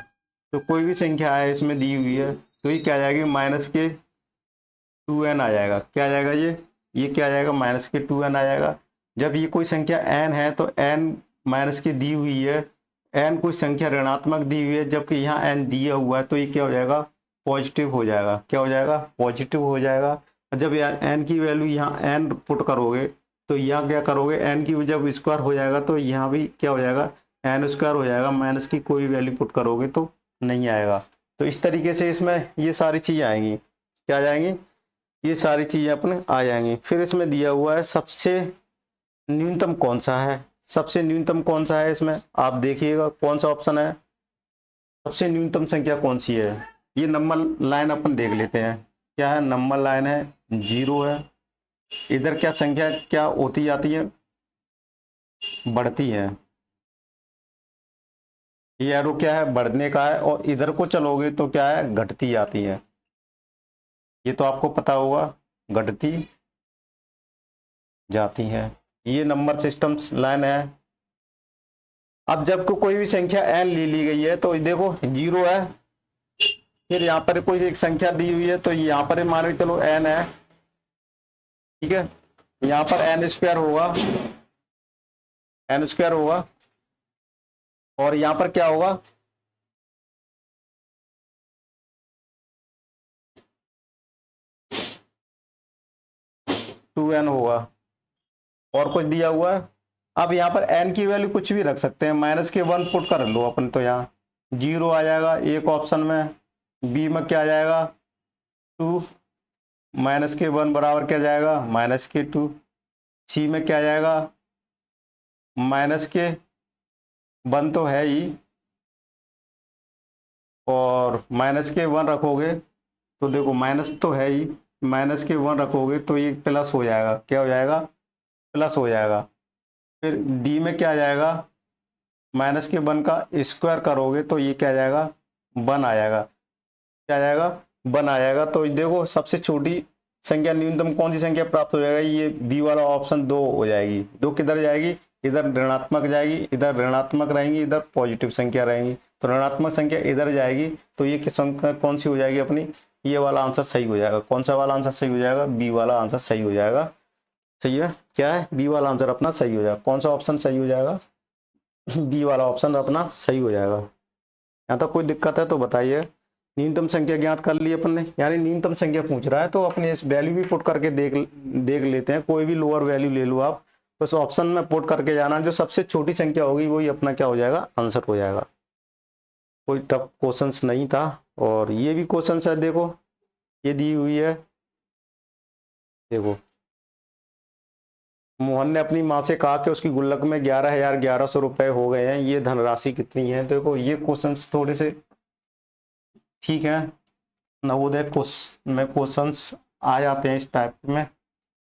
[SPEAKER 1] तो कोई भी संख्या है इसमें दी हुई है तो ये क्या आ जाएगी माइनस के 2n आ जाएगा। क्या आ जाएगा ये क्या आ जाएगा माइनस के 2n आ जाएगा। जब ये कोई संख्या n है तो n माइनस की दी हुई है, n कोई संख्या ऋणात्मक दी हुई है जबकि यहाँ n दिया हुआ है तो ये क्या हो जाएगा पॉजिटिव हो जाएगा। क्या हो जाएगा पॉजिटिव हो जाएगा। जब यार n की वैल्यू यहाँ n पुट करोगे तो यहाँ क्या करोगे n की जब स्क्वायर हो जाएगा तो यहाँ भी क्या हो जाएगा n² हो जाएगा। माइनस की कोई वैल्यू पुट करोगे तो नहीं आएगा। तो इस तरीके से इसमें ये सारी चीज़ें आएंगी। क्या आ जाएंगी ये सारी चीज़ें अपने आ जाएंगी। फिर इसमें दिया हुआ है सबसे न्यूनतम कौन सा है। सबसे न्यूनतम कौन सा है इसमें आप देखिएगा कौन सा ऑप्शन है सबसे न्यूनतम संख्या कौन सी है। ये नंबर लाइन अपन देख लेते हैं। क्या है नंबर लाइन है 0 है। इधर क्या संख्या क्या होती जाती है बढ़ती है। ये एरो क्या है बढ़ने का है और इधर को चलोगे तो क्या है घटती जाती है। ये तो आपको पता होगा घटती जाती है। ये नंबर सिस्टम लाइन है। अब जब कोई भी संख्या n ले ली गई है तो देखो 0 है। फिर यहाँ पर कोई एक संख्या दी हुई है तो यहाँ पर मान के चलो n है। ठीक है यहाँ पर n² होगा और यहाँ पर क्या होगा 2n होगा और कुछ दिया हुआ है। अब यहाँ पर n की वैल्यू कुछ भी रख सकते हैं। माइनस के 1 पुट कर लो अपन तो यहाँ 0 आ जाएगा एक ऑप्शन में। बी में क्या आ जाएगा 2 माइनस के 1 बराबर क्या जाएगा माइनस के 2। सी में क्या जाएगा माइनस के 1 तो है ही और माइनस के 1 रखोगे तो देखो माइनस तो है ही माइनस के 1 रखोगे तो ये प्लस हो जाएगा। क्या हो जाएगा? प्लस हो जाएगा। फिर डी में क्या आ जाएगा? माइनस के 1 का स्क्वायर करोगे तो ये क्या आ जाएगा? 1 आ जाएगा। क्या आ जाएगा? 1 आ जाएगा। तो देखो सबसे छोटी संख्या न्यूनतम कौन सी संख्या प्राप्त हो जाएगा? ये बी वाला ऑप्शन 2 हो जाएगी। 2 किधर जाएगी? इधर ऋणात्मक जाएगी, इधर ऋणात्मक रहेंगी, इधर पॉजिटिव संख्या रहेंगी। तो ऋणात्मक संख्या इधर जाएगी तो ये संख्या कौन सी हो जाएगी अपनी? ये वाला आंसर सही हो जाएगा। कौन सा वाला आंसर सही हो जाएगा? बी वाला आंसर सही हो जाएगा। सही है? क्या है? बी वाला आंसर अपना सही हो जाएगा। कौन सा ऑप्शन सही हो जाएगा? बी वाला ऑप्शन अपना सही हो जाएगा। यहाँ तक कोई दिक्कत है तो बताइए। न्यूनतम संख्या ज्ञात कर ली अपन ने, यानी न्यूनतम संख्या पूछ रहा है तो अपने इस वैल्यू भी पुट करके देख लेते हैं। कोई भी लोअर वैल्यू ले लो आप, बस ऑप्शन में पुट करके जाना। जो सबसे छोटी संख्या होगी वही अपना क्या हो जाएगा? आंसर हो जाएगा। कोई टफ क्वेश्चंस नहीं था। और ये भी क्वेश्चन है, देखो ये दी हुई है। देखो, मोहन ने अपनी माँ से कहा कि उसकी गुल्लक में 11,1100 रुपए हो गए हैं, ये धनराशि कितनी है? देखो ये क्वेश्चंस थोड़े से ठीक है, नवोदय में क्वेश्चंस आ जाते हैं इस टाइप में,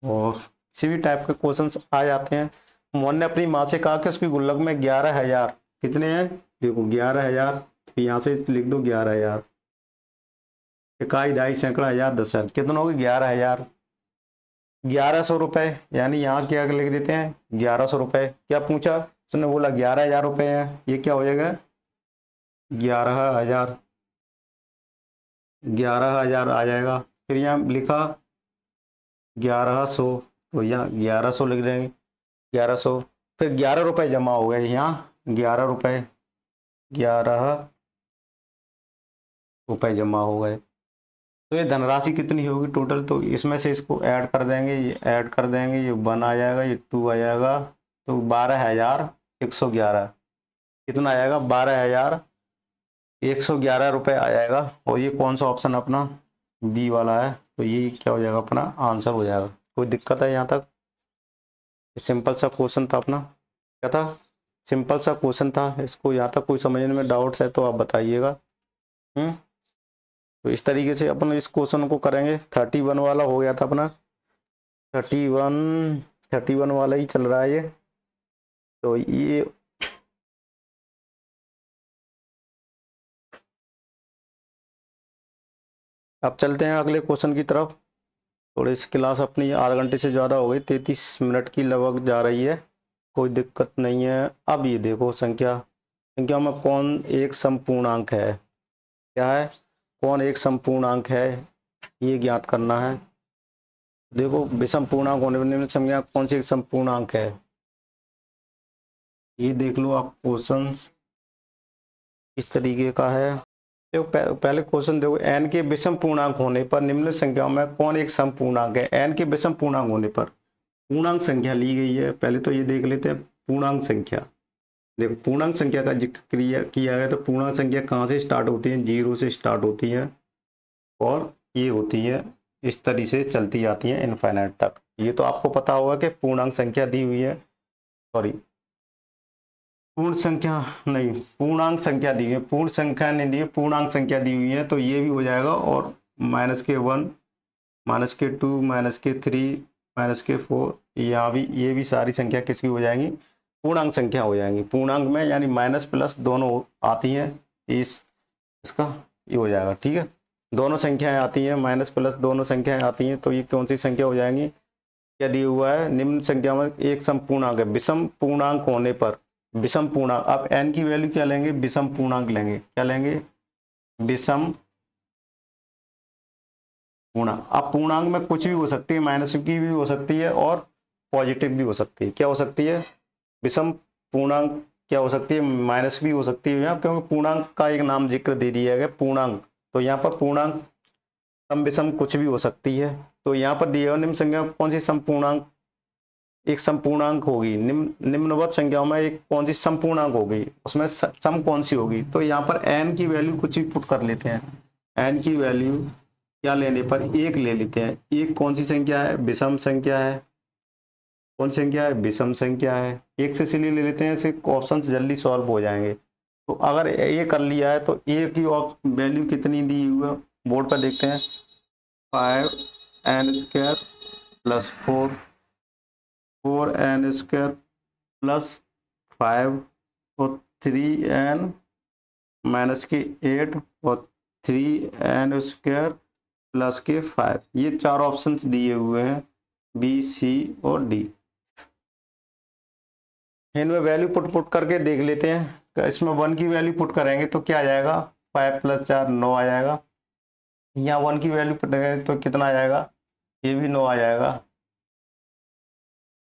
[SPEAKER 1] और किसी भी टाइप के क्वेश्चंस आ जाते हैं। मोहन ने अपनी माँ से कहा कि उसकी गुल्लक में 11,000 कितने हैं? देखो 11,000, तो यहाँ से लिख दो 11,000। इकाई, दहाई, सैकड़ा, हजार, दशक, कितना हो गया? 11,000। 1,100 रुपए, यानी यहाँ क्या लिख देते हैं? 1,100 रुपए। क्या पूछा उसने? बोला 11,000 रुपए है। ये क्या हो जाएगा? 11,000। 11,000 आ जाएगा। फिर यहाँ लिखा 1,100, तो यहाँ 1,100 लिख देंगे। 1,100, फिर 11 रुपए जमा हो गए यहाँ। 11 रुपए, 11 रुपए जमा हो गए। तो ये धनराशि कितनी होगी टोटल? तो इसमें से इसको ऐड कर देंगे, ये ऐड कर देंगे, ये 1 आ जाएगा, ये 2 आ जाएगा, तो 12,111 कितना आएगा? 12,111 रुपये आ जाएगा। और ये कौन सा ऑप्शन अपना? बी वाला है। तो ये क्या हो जाएगा? अपना आंसर हो जाएगा। कोई दिक्कत है यहाँ तक? सिंपल सा क्वेश्चन था अपना। क्या था? सिंपल सा क्वेश्चन था। इसको यहाँ तक कोई समझने में डाउट्स है तो आप बताइएगा। तो इस तरीके से अपन इस क्वेश्चन को करेंगे। 31 वाला हो गया था अपना। 31 वाला ही चल रहा है ये। तो ये अब चलते हैं अगले क्वेश्चन की तरफ। थोड़ी सी क्लास अपनी आधे घंटे से ज़्यादा हो गई, 33 मिनट की लगभग जा रही है। कोई दिक्कत नहीं है। अब ये देखो संख्या में कौन एक संपूर्णांक है? क्या है? कौन एक संपूर्णांक है, ये ज्ञात करना है। देखो विषम पूर्णांक होने वाली संख्या कौन सी एक संपूर्णांक है, ये देख लो आप। क्वेश्चन इस तरीके का है। देखो पहले क्वेश्चन देखो, n के विषम पूर्णांक होने पर निम्न संख्याओं में कौन एक समपूर्णांक है? n के विषम पूर्णांक होने पर पूर्णांक संख्या ली गई है। पहले तो ये देख लेते हैं पूर्णांक संख्या। देखो पूर्णांक संख्या का जिक्र किया गया, तो पूर्णांक संख्या कहाँ से स्टार्ट होती है? 0 से स्टार्ट होती है और ये होती है इस तरीके से चलती जाती है इनफाइनाइट तक। ये तो आपको पता होगा कि पूर्णांक संख्या दी हुई है, सॉरी पूर्ण संख्या नहीं, पूर्णांक संख्या दी है। पूर्ण संख्या नहीं दी है, पूर्णांक संख्या दी हुई है। तो ये भी हो जाएगा। और -1, -2, -3, -4, यहाँ भी ये भी सारी संख्या किसकी हो जाएंगी? पूर्णांक संख्या हो जाएंगी। पूर्णांक में यानी माइनस प्लस दोनों आती हैं। इसका ये हो जाएगा। ठीक है, दोनों संख्याएं आती हैं, माइनस प्लस दोनों संख्याएं आती हैं। तो ये कौन सी संख्या हो जाएंगी? क्या दिया हुआ है? निम्न संख्या में एक समपूर्णांक है। विषम पूर्णांक होने पर विषम पूर्णांक, आप n की वैल्यू क्या लेंगे? विषम पूर्णांक लेंगे। क्या लेंगे? विषम पूर्णांक। अब पूर्णांक में कुछ भी हो सकती है, माइनस की भी हो सकती है और पॉजिटिव भी हो सकती है। क्या हो सकती है? विषम पूर्णांक क्या हो सकती है? माइनस भी हो सकती है, यहाँ क्योंकि पूर्णांक का एक नाम जिक्र दे दिया गया पूर्णांक। तो यहाँ पर पूर्णांक सम विषम कुछ भी हो सकती है। तो यहाँ पर दिया निम्न संख्या कौन सी संपूर्णांक एक संपूर्णांक होगी? निम्नवत संख्याओं में एक कौन सी संपूर्णांक होगी? उसमें सम कौन सी होगी? तो यहाँ पर n की वैल्यू कुछ भी पुट कर लेते हैं। n की वैल्यू क्या लेने पर? 1 ले लेते हैं। 1 कौन सी संख्या है? विषम संख्या है। कौन सी संख्या है? विषम संख्या है। 1 से इसलिए ले लेते हैं, इससे ऑप्शन जल्दी सॉल्व हो जाएंगे। तो अगर ये कर लिया है तो 1 की वैल्यू कितनी दी हुई है? बोर्ड पर देखते हैं। 5 N square plus 4, 4n square plus 5 और 3n माइनस के 8 और 3n स्क्वायर प्लस के 5। ये चार ऑप्शंस दिए हुए हैं बी, सी और डी। इनमें वैल्यू पुट करके देख लेते हैं। इसमें 1 की वैल्यू पुट करेंगे तो क्या आ जाएगा, 5 + 4 9 आ जाएगा। यहाँ 1 की वैल्यू पुट करेंगे तो कितना आ जाएगा, ये भी 9 आ जाएगा।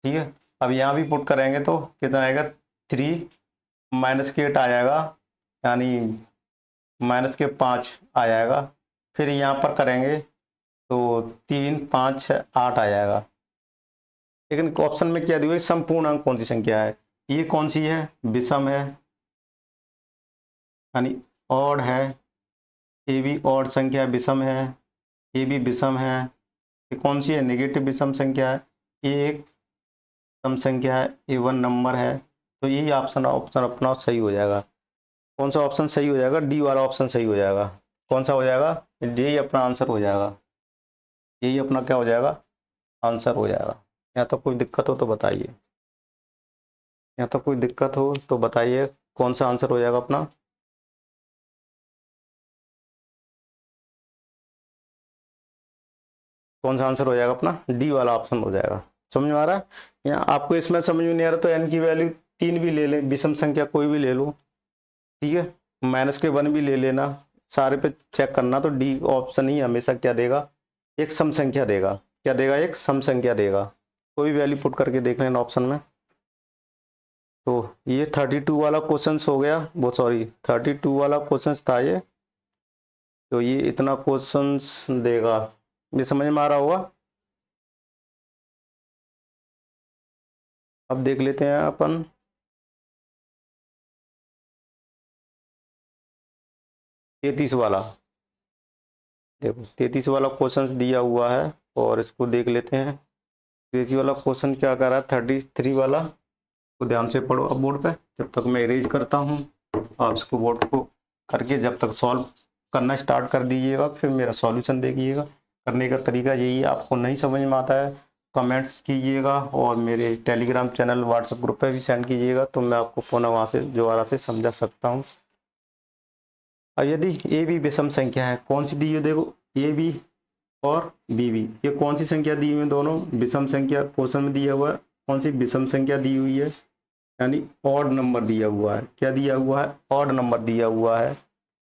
[SPEAKER 1] ठीक है, अब यहाँ भी पुट करेंगे तो कितना आएगा, 3 माइनस के 8 आ जाएगा, यानी माइनस के 5 आ जाएगा। फिर यहाँ पर करेंगे तो 3 5 6 8 आ जाएगा। लेकिन ऑप्शन में क्या दिया है, संपूर्णांक कौन सी संख्या है, ये कौन सी है, विषम है यानी ऑड है। ये भी ऑड संख्या विषम है, ये भी विषम है। ये कौन सी है, नेगेटिव विषम संख्या है। ये एक सम संख्या है, इवन नंबर है। तो यही ऑप्शन अपना सही हो जाएगा। कौन सा ऑप्शन सही हो जाएगा, डी वाला ऑप्शन सही हो जाएगा। कौन सा हो जाएगा, यही अपना आंसर हो जाएगा। यही अपना क्या हो जाएगा, आंसर हो जाएगा। यहाँ तक कोई दिक्कत हो तो बताइए, यहाँ तक कोई दिक्कत हो तो बताइए कौन सा आंसर हो जाएगा अपना। कौन सा आंसर हो जाएगा अपना, डी वाला ऑप्शन हो जाएगा। समझ में आ रहा है। यहाँ आपको इसमें समझ में नहीं आ रहा तो एन की वैल्यू 3 भी ले लें, विषम संख्या कोई भी ले लो। ठीक है, माइनस के 1 भी ले लेना, सारे पे चेक करना। तो डी ऑप्शन ही हमेशा क्या देगा, एक सम संख्या देगा। क्या देगा, एक सम संख्या देगा। कोई वैल्यू पुट करके देख लेना ऑप्शन में। तो ये 32 वाला क्वेश्चन हो गया, वो सॉरी 32 वाला क्वेश्चन था ये। तो ये इतना क्वेश्चन देगा, ये समझ में आ रहा होगा। अब देख लेते हैं अपन 33 वाला। देखो 33 वाला क्वेश्चन दिया हुआ है और इसको देख लेते हैं। 33 वाला क्वेश्चन क्या कर रहा है, 33 वाला को ध्यान से पढ़ो अब बोर्ड पे। जब तक मैं इरेज करता हूँ आप इसको बोर्ड को करके जब तक सॉल्व करना स्टार्ट कर दीजिएगा, फिर मेरा सॉल्यूशन देखिएगा। करने का तरीका यही है, आपको नहीं समझ में आता है कमेंट्स कीजिएगा और मेरे टेलीग्राम चैनल व्हाट्सएप ग्रुप पे भी सेंड कीजिएगा, तो मैं आपको पुनः वहाँ से दोबारा से समझा सकता हूँ। अब यदि ए बी विषम संख्या है, कौन सी दी है, देखो ए बी और बी बी, ये कौन सी संख्या दी हुई है, दोनों विषम संख्या क्वेश्चन में दिया हुआ है। कौन सी विषम संख्या दी हुई है, यानी ऑड नंबर दिया हुआ है। क्या दिया हुआ है, ऑड नंबर दिया हुआ है।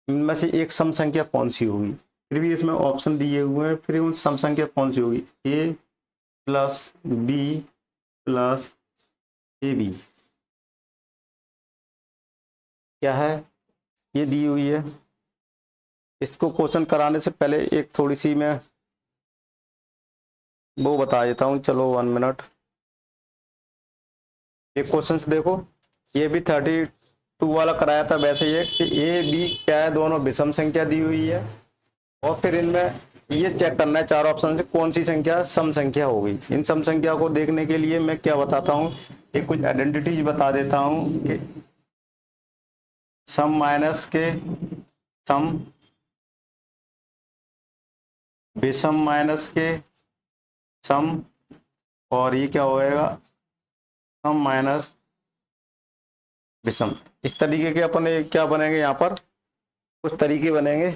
[SPEAKER 1] इनमें से एक सम संख्या कौन सी होगी, फिर भी इसमें ऑप्शन दिए हुए हैं, फिर उन सम संख्या कौन सी होगी, a plus b plus a b. क्या है, ये दी हुई है। इसको क्वेश्चन कराने से पहले एक थोड़ी सी मैं वो बता देता हूँ, चलो 1 मिनट। एक क्वेश्चन देखो, ये भी 32 वाला कराया था वैसे ये कि ए बी क्या है, दोनों विषम संख्या दी हुई है। और फिर इनमें ये चेक करना है चार ऑप्शन से कौन सी संख्या सम संख्या होगी। इन सम संख्या को देखने के लिए मैं क्या बताता हूँ, एक कुछ आइडेंटिटीज बता देता हूँ कि सम माइनस के सम, विषम माइनस के सम, और ये क्या होएगा, सम माइनस विषम। इस तरीके के अपन क्या बनेंगे, यहाँ पर कुछ तरीके बनेंगे।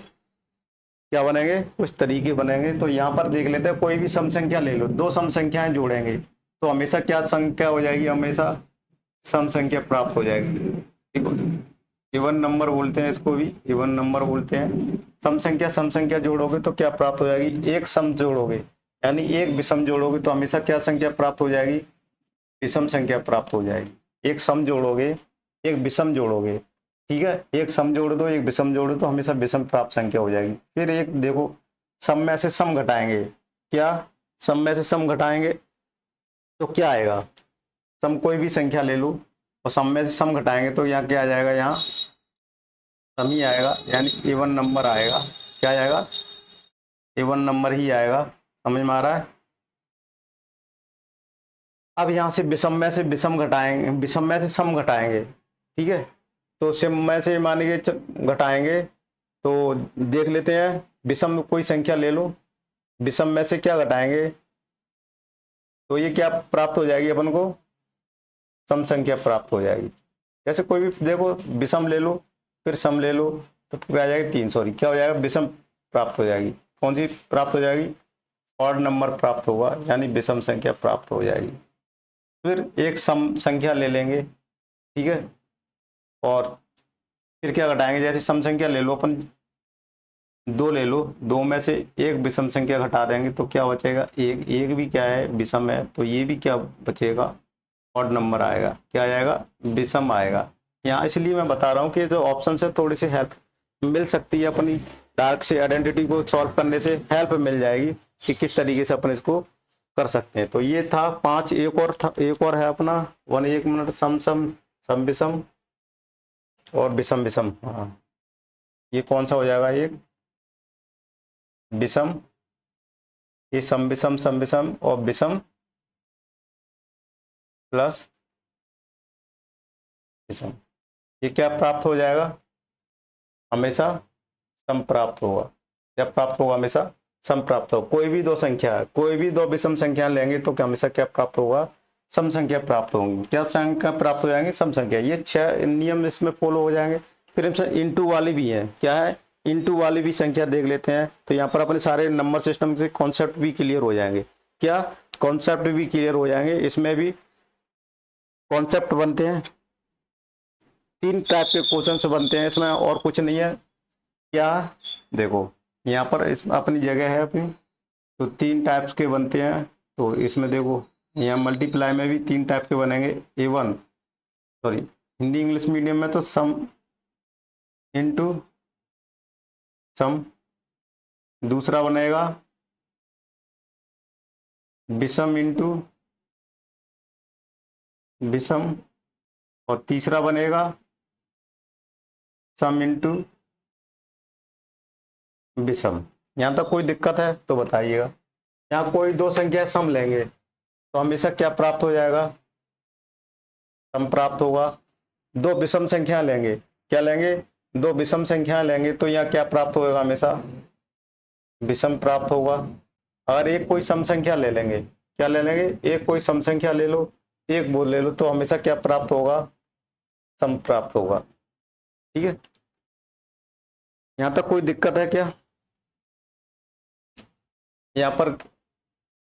[SPEAKER 1] क्या बनेंगे, कुछ तरीके बनेंगे। तो यहाँ पर देख लेते हैं, कोई भी सम संख्या ले लो, दो सम संख्याएं जोड़ेंगे तो हमेशा क्या संख्या हो जाएगी, हमेशा सम संख्या प्राप्त हो जाएगी। ठीक है, इवन नंबर बोलते हैं इसको भी, इवन नंबर बोलते हैं। सम संख्या जोड़ोगे तो क्या प्राप्त हो जाएगी, एक सम जोड़ोगे यानी एक विषम जोड़ोगे तो हमेशा क्या संख्या प्राप्त हो जाएगी, विषम संख्या प्राप्त हो जाएगी। एक सम जोड़ोगे एक विषम जोड़ोगे, ठीक है, एक सम जोड़ दो एक विषम जोड़ दो तो हमेशा विषम प्राप्त संख्या हो जाएगी। फिर एक देखो, सम में से सम घटाएंगे, क्या सम में से सम घटाएंगे तो क्या आएगा, सम कोई भी संख्या ले लो और सम में से सम घटाएंगे तो यहाँ क्या आ जाएगा, यहाँ सम ही आएगा, यानी इवन नंबर आएगा। क्या आएगा, इवन नंबर ही आएगा। समझ में आ रहा है। अब यहाँ से विषम में से विषम घटाएंगे, विषम में से सम घटाएंगे, ठीक है, तो सम में से मान के घटाएंगे तो देख लेते हैं, विषम कोई संख्या ले लो, विषम में से क्या घटाएंगे तो ये क्या प्राप्त हो जाएगी अपन को, सम संख्या प्राप्त हो जाएगी। जैसे कोई भी देखो विषम ले लो फिर सम ले लो तो क्या आ जाएगी 3 सॉरी क्या हो जाएगा, विषम प्राप्त हो जाएगी। कौन सी प्राप्त हो जाएगी, ऑड नंबर प्राप्त होगा, यानी विषम संख्या प्राप्त हो जाएगी। फिर एक सम संख्या ले लेंगे, ठीक है, और फिर क्या घटाएंगे, जैसे सम संख्या ले लो अपन 2 ले लो, 2 में से एक विषम संख्या घटा देंगे तो क्या बचेगा, एक, एक भी क्या है विषम है तो ये भी क्या बचेगा, ऑड नंबर आएगा, क्या आएगा, विषम आएगा। यहाँ इसलिए मैं बता रहा हूँ कि जो ऑप्शन से थोड़ी सी हेल्प मिल सकती है, अपनी डार्क से आइडेंटिटी को सॉल्व करने से हेल्प मिल जाएगी कि किस तरीके से अपन इसको कर सकते हैं। तो ये था 5, एक और है अपना 1 मिनट, सम सम सम विषम और विषम विषम। हाँ ये कौन सा हो जाएगा, एक विषम, ये सम विषम और विषम प्लस विषम, ये क्या प्राप्त हो जाएगा, हमेशा सम प्राप्त होगा। क्या प्राप्त होगा, हमेशा सम प्राप्त होगा। कोई भी 2 संख्या, कोई भी 2 विषम संख्या लेंगे तो क्या हमेशा क्या प्राप्त होगा, सम संख्या प्राप्त होंगी। क्या संख्या प्राप्त हो जाएंगे, सम संख्या। ये 6 नियम इसमें फॉलो हो जाएंगे। फिर हमसे इंटू वाली भी है, क्या है, इंटू वाली भी संख्या देख लेते हैं। तो यहाँ पर अपने सारे नंबर सिस्टम से कॉन्सेप्ट भी क्लियर हो जाएंगे। क्या कॉन्सेप्ट भी क्लियर हो जाएंगे, इसमें भी कॉन्सेप्ट बनते हैं, 3 टाइप के क्वेश्चन बनते हैं इसमें, और कुछ नहीं है। क्या देखो यहाँ पर इस अपनी जगह है अपनी, तो 3 टाइप्स के बनते हैं। तो इसमें देखो यहाँ मल्टीप्लाई में भी 3 टाइप के बनेंगे, A1 sorry Hindi English medium में तो सम इंटू सम, दूसरा बनेगा विषम इंटू विषम, और तीसरा बनेगा सम इंटू विषम। यहाँ तक कोई दिक्कत है तो बताइएगा। यहाँ कोई 2 संख्या सम लेंगे तो हमेशा क्या प्राप्त हो जाएगा, सम प्राप्त होगा। 2 विषम संख्या लेंगे, क्या लेंगे, 2 विषम संख्या लेंगे तो यहाँ क्या प्राप्त होगा, हमेशा विषम प्राप्त होगा। अगर एक कोई सम संख्या ले लेंगे, क्या ले लेंगे, एक कोई सम संख्या ले लो, एक वो ले लो तो हमेशा क्या प्राप्त होगा, सम प्राप्त होगा। ठीक है, यहाँ तक कोई दिक्कत है क्या। यहाँ पर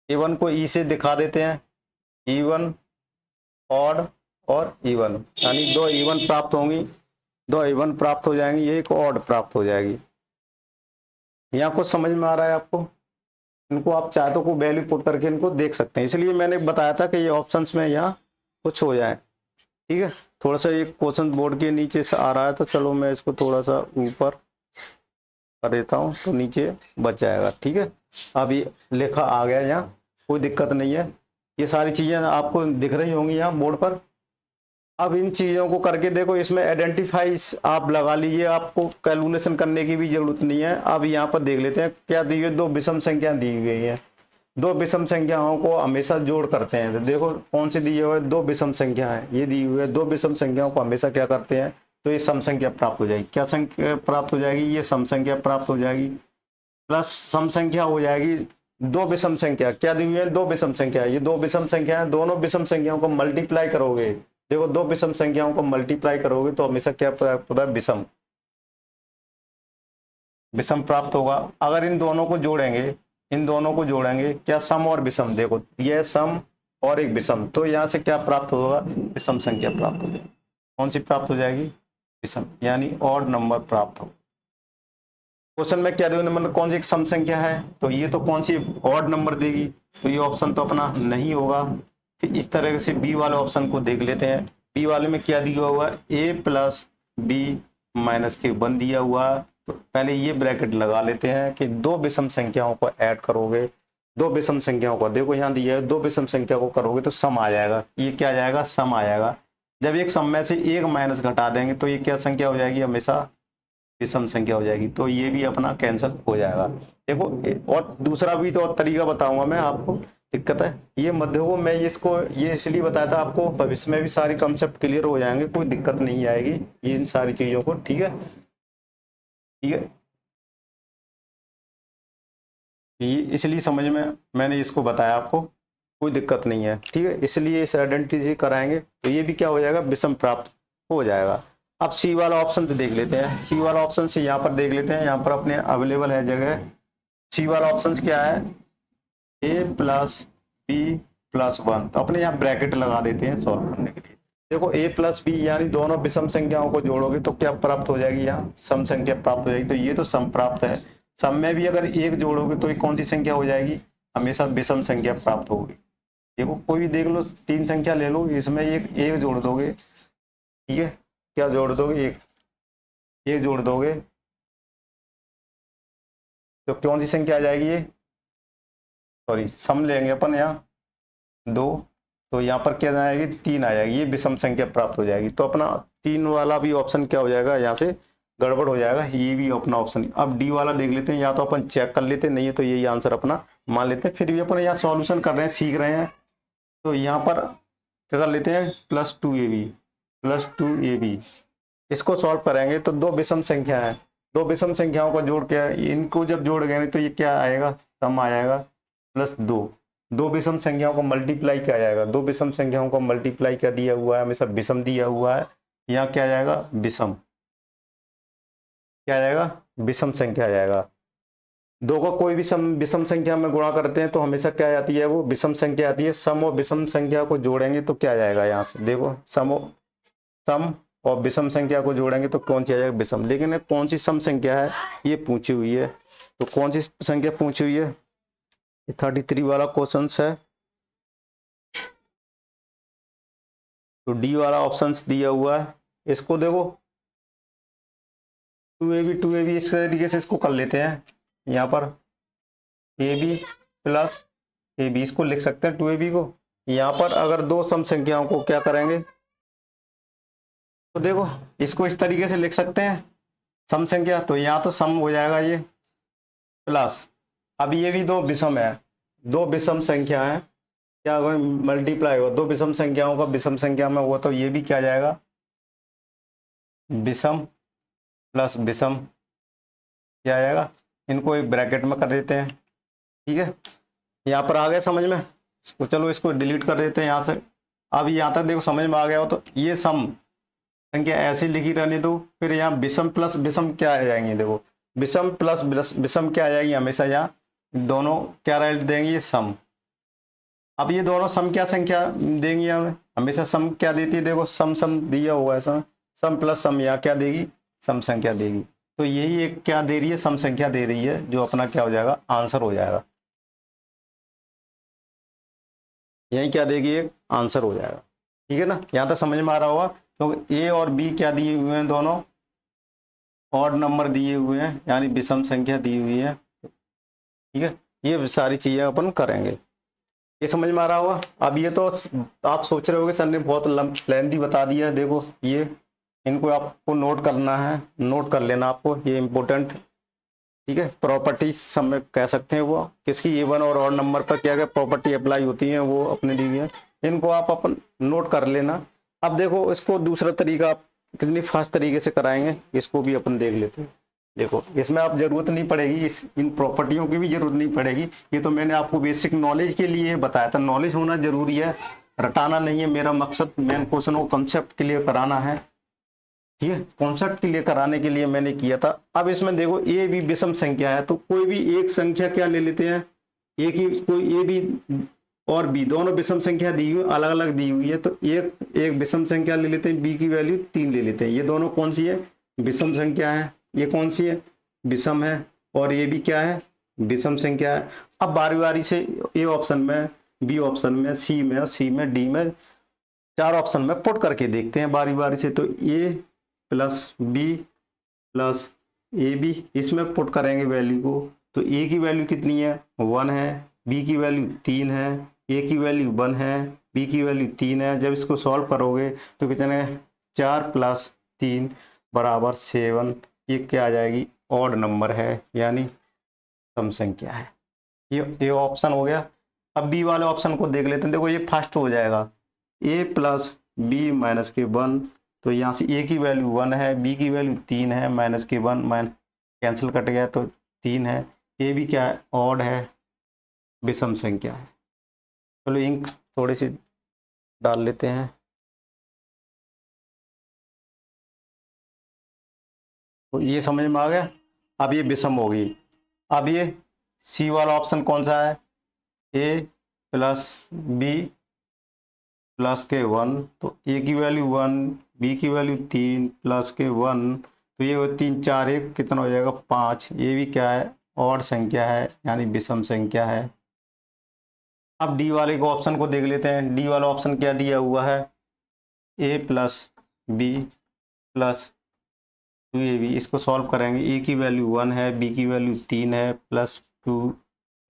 [SPEAKER 1] A1 को E से दिखा देते हैं, E1 ऑड और इवन, यानी 2 इवन प्राप्त होंगी, 2 इवन प्राप्त हो जाएंगी, एक ऑड प्राप्त हो जाएगी। यहाँ कुछ समझ में आ रहा है आपको, इनको आप चाहे तो को वैल्यू पुट करके इनको देख सकते हैं। इसलिए मैंने बताया था कि ये ऑप्शंस में यहाँ कुछ हो जाए। ठीक है, थोड़ा सा एक क्वेश्चन बोर्ड के नीचे से आ रहा है तो चलो मैं इसको थोड़ा सा ऊपर कर देता हूँ तो नीचे बच जाएगा। ठीक है, अब ये लिखा आ गया, यहाँ कोई दिक्कत नहीं है। ये सारी चीज़ें आपको दिख रही होंगी यहाँ बोर्ड पर। अब इन चीज़ों को करके देखो, इसमें आइडेंटिफाई आप लगा लीजिए, आपको कैलकुलेशन करने की भी जरूरत नहीं है। अब यहाँ पर देख लेते हैं क्या दी हुई, 2 विषम संख्या दी गई है। 2 विषम संख्याओं को हमेशा जोड़ करते हैं। तो देखो कौन सी दी हुई है, 2 विषम संख्या है, ये दी हुई है। 2 विषम संख्याओं को हमेशा क्या करते हैं, तो ये सम संख्या प्राप्त हो जाएगी। क्या संख्या प्राप्त हो जाएगी, ये सम संख्या प्राप्त हो जाएगी, प्लस सम संख्या हो जाएगी 2 विषम संख्या। क्या दी हुई है, 2 विषम संख्या, ये 2 विषम संख्या है। दोनों विषम संख्याओं को मल्टीप्लाई करोगे, देखो 2 विषम संख्याओं को मल्टीप्लाई करोगे तो हमेशा क्या प्राप्त होता है, विषम, विषम प्राप्त होगा। अगर इन दोनों को जोड़ेंगे, इन दोनों को जोड़ेंगे, क्या सम और विषम, देखो ये सम और एक विषम, तो यहाँ से क्या प्राप्त होगा, विषम संख्या प्राप्त हो जाएगी। कौन सी प्राप्त हो जाएगी, विषम, यानी ऑड नंबर प्राप्त हो। क्वेश्चन में क्या देगा, नंबर कौन सी एक सम संख्या है, तो ये तो कौन सी ऑड नंबर देगी, तो ये ऑप्शन तो अपना नहीं होगा। फिर इस तरह से बी वाले ऑप्शन को देख लेते हैं। बी वाले में क्या दिया हुआ है, a प्लस बी माइनस के 1 दिया हुआ। तो पहले ये ब्रैकेट लगा लेते हैं कि 2 विषम संख्याओं को ऐड करोगे, 2 विषम संख्याओं को, देखो यहाँ दिया है 2 विषम संख्या को करोगे तो सम आ जाएगा। ये क्या आ जाएगा, सम आ जाएगा। जब एक सम में से एक माइनस घटा देंगे तो ये क्या संख्या हो जाएगी, हमेशा विषम संख्या हो जाएगी। तो ये भी अपना कैंसिल हो जाएगा। देखो और दूसरा भी तो और तरीका बताऊंगा मैं आपको, दिक्कत है ये मत देखो, मैं इसको ये इसलिए बताया था आपको, भविष्य में भी सारी कॉन्सेप्ट क्लियर हो जाएंगे, कोई दिक्कत नहीं आएगी ये इन सारी चीजों को। ठीक है, ठीक है, ये इसलिए समझ में मैंने इसको बताया आपको, कोई दिक्कत नहीं है, ठीक है। इसलिए इस आइडेंटिटी से कराएंगे तो ये भी क्या हो जाएगा, विषम प्राप्त हो जाएगा। अब सी वाला ऑप्शन से देख लेते हैं, सी वाला ऑप्शन से यहाँ पर देख लेते हैं, यहाँ पर अपने अवेलेबल है जगह। सी वाला ऑप्शन क्या है, ए प्लस बी प्लस 1, तो अपने यहाँ ब्रैकेट लगा देते हैं सॉल्व करने के लिए। देखो ए प्लस बी यानी दोनों विषम संख्याओं को जोड़ोगे तो क्या प्राप्त हो जाएगी, यहाँ सम संख्या प्राप्त हो जाएगी। तो ये तो सम प्राप्त है, सम में भी अगर एक जोड़ोगे तो ये कौन सी संख्या हो जाएगी, हमेशा विषम संख्या प्राप्त होगी। देखो कोई भी देख लो, 3 संख्या ले लो, इसमें एक जोड़ दोगे, ठीक है, क्या जोड़ दोगे, एक जोड़ दोगे तो कौन सी संख्या आ जाएगी, ये सॉरी सम लेंगे अपन यहाँ 2, तो यहाँ पर क्या आएगी 3 आ जाएगी, ये विषम संख्या प्राप्त हो जाएगी। तो अपना 3 वाला भी ऑप्शन क्या हो जाएगा, यहाँ से गड़बड़ हो जाएगा, ये भी अपना ऑप्शन। अब डी वाला देख लेते हैं, या तो अपन चेक कर लेते हैं, नहीं है तो यही आंसर अपना मान लेते हैं। फिर भी अपन यहाँ सॉल्यूशन कर रहे हैं, सीख रहे हैं, तो यहाँ पर क्या कर लेते हैं, +2ab, इसको सॉल्व करेंगे तो 2 विषम संख्या है, 2 विषम संख्याओं को जोड़ के इनको जब जोड़ गए तो ये क्या आएगा, सम आ जाएगा +2। 2 विषम संख्याओं को मल्टीप्लाई किया जाएगा, 2 विषम संख्याओं को मल्टीप्लाई क्या दिया हुआ है, हमेशा विषम दिया हुआ है, यहाँ क्या आ जाएगा विषम, क्या आ जाएगा विषम संख्या आ जाएगा। 2 को कोई भी विषम संख्या में गुणा करते हैं तो हमेशा क्या आती है, वो विषम संख्या आती है। सम और विषम संख्या को जोड़ेंगे तो क्या आ जाएगा, यहाँ से देखो सम और विषम संख्या को जोड़ेंगे तो कौन सी आ जाएगा, विषम। लेकिन कौन सी सम संख्या है ये पूछी हुई है, तो कौन सी संख्या पूछी हुई है, 33 वाला क्वेश्चन है। तो डी वाला ऑप्शन दिया हुआ है, इसको देखो 2ab इस तरीके से इसको कर लेते हैं, यहाँ पर ab प्लस ab इसको लिख सकते हैं 2ab को। यहाँ पर अगर 2 सम संख्याओं को क्या करेंगे, तो देखो इसको इस तरीके से लिख सकते हैं सम संख्या, तो यहाँ तो सम हो जाएगा ये प्लस, अब ये भी 2 विषम है, 2 विषम संख्या है, क्या अगर मल्टीप्लाई हो 2 विषम संख्याओं का विषम संख्या में हुआ तो ये भी क्या जाएगा विषम प्लस विषम, क्या आएगा, इनको एक ब्रैकेट में कर देते हैं, ठीक है। यहाँ पर आ गया समझ में, तो चलो इसको डिलीट कर देते हैं यहाँ से। अब यहाँ तक देखो समझ में आ गया हो तो ये सम संख्या ऐसे लिखी रहने दो, फिर यहाँ विषम प्लस विषम क्या आ जाएंगे, देखो विषम प्लस विषम क्या आ जाएगी, हमेशा यहाँ दोनों क्या रह देंगे, ये सम। अब ये दोनों सम क्या संख्या देंगी हमें, हमेशा सम क्या देती है, देखो सम दिया हुआ है, सम प्लस सम यहाँ क्या देगी, सम संख्या देगी। तो यही एक क्या दे रही है, सम संख्या दे रही है, जो अपना क्या हो जाएगा आंसर हो जाएगा, यही क्या देगी, एक आंसर हो जाएगा, ठीक है ना। यहाँ तक समझ में आ रहा होगा। तो ए और बी क्या दिए हुए हैं, दोनों ऑड नंबर दिए हुए हैं, यानी विषम संख्या दी हुई है, ठीक है। ये सारी चीजें अपन करेंगे, ये समझ में आ रहा होगा। अब ये तो आप सोच रहे होगे सर ने बहुत लेंथी बता दिया है, देखो ये इनको आपको नोट करना है, नोट कर लेना आपको, ये इम्पोर्टेंट, ठीक है। प्रॉपर्टीज सब में कह सकते हैं वो किसकी, इवन और ऑड नंबर पर क्या क्या प्रॉपर्टी अप्लाई होती है वो अपने लिए, इनको आप अपन नोट कर लेना। अब देखो इसको दूसरा तरीका आप कितनी फास्ट तरीके से कराएंगे, इसको भी अपन देख लेते हैं। देखो इसमें आप जरूरत नहीं पड़ेगी, इन प्रॉपर्टियों की भी जरूरत नहीं पड़ेगी, ये तो मैंने आपको बेसिक नॉलेज के लिए बताया था। नॉलेज होना जरूरी है, रटाना नहीं है मेरा मकसद, मेन क्वेश्चन को कंसेप्ट क्लियर कराना है, ठीक है। कॉन्सेप्ट क्लियर कराने के लिए मैंने किया था। अब इसमें देखो ए भी विषम संख्या है, तो कोई भी एक संख्या क्या ले लेते हैं, एक ही कोई ए भी और बी दोनों विषम संख्या दी हुई, अलग अलग दी हुई है, तो एक विषम संख्या ले लेते हैं, बी की वैल्यू 3 ले लेते हैं। ये दोनों कौन सी है, विषम संख्या है, ये कौन सी है, विषम है, और ये भी क्या है, विषम संख्या है। अब बारी बारी से ए ऑप्शन में, बी ऑप्शन में, सी में, और सी में, डी में, 4 ऑप्शन में पुट करके देखते हैं बारी बारी से। तो a plus b plus a b, इसमें पुट करेंगे वैल्यू को, तो ए की वैल्यू कितनी है, 1 है, बी की वैल्यू 3 है, ए की वैल्यू 1 है, बी की वैल्यू 3 है। जब इसको सॉल्व करोगे तो कितने, 4 + 3 = 7, ये क्या आ जाएगी, ऑड नंबर है, यानी सम संख्या है। ये ऑप्शन हो गया। अब बी वाले ऑप्शन को देख लेते हैं, देखो ये फास्ट हो जाएगा, a + b - 1, तो यहाँ से a की वैल्यू 1 है, b की वैल्यू 3 है, -1 कैंसिल कट गया तो 3 है, ये भी क्या है, ऑड है, विषम संख्या है। चलो इंक थोड़ी सी डाल लेते हैं। तो ये समझ में आ गया। अब ये विषम होगी। अब ये सी वाला ऑप्शन कौन सा है, ए प्लस बी प्लस के 1, तो ए की वैल्यू 1, बी की वैल्यू 3 प्लस के 1, तो ये 3 4 1 कितना हो जाएगा 5। ये भी क्या है, ऑड संख्या है, यानी विषम संख्या है। अब डी वाले को ऑप्शन को देख लेते हैं। डी वाला ऑप्शन क्या दिया हुआ है, ए प्लस बी प्लस 2ab। इसको सॉल्व करेंगे, ए की वैल्यू 1 है, बी की वैल्यू 3 है, प्लस 2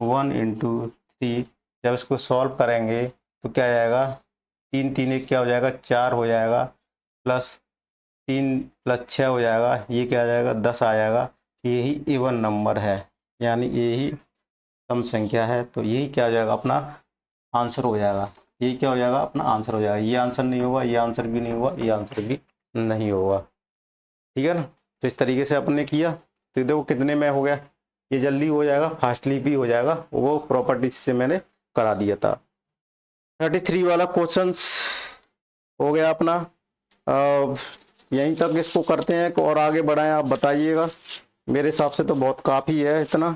[SPEAKER 1] 1 इंटू 3। जब इसको सॉल्व करेंगे तो क्या आएगा, 3 3 1 क्या हो जाएगा 4 हो जाएगा, प्लस 3 प्लस 6 हो जाएगा, ये क्या आ जाएगा 10 आ जाएगा। यही इवन नंबर है, यानी यही सम संख्या है। तो यही क्या हो जाएगा, अपना आंसर हो जाएगा। यही क्या हो जाएगा, अपना आंसर हो जाएगा। ये आंसर नहीं होगा, ये आंसर भी नहीं होगा, ये आंसर भी नहीं होगा। ठीक है ना। तो इस तरीके से अपने किया तो देखो कितने में हो गया, ये जल्दी हो जाएगा, फास्टली भी हो जाएगा, वो प्रॉपर्टीज से मैंने करा दिया था। 33 वाला क्वेश्चंस हो गया अपना। यहीं तक इसको करते हैं और आगे बढ़ाएं, आप बताइएगा। मेरे हिसाब से तो बहुत काफ़ी है इतना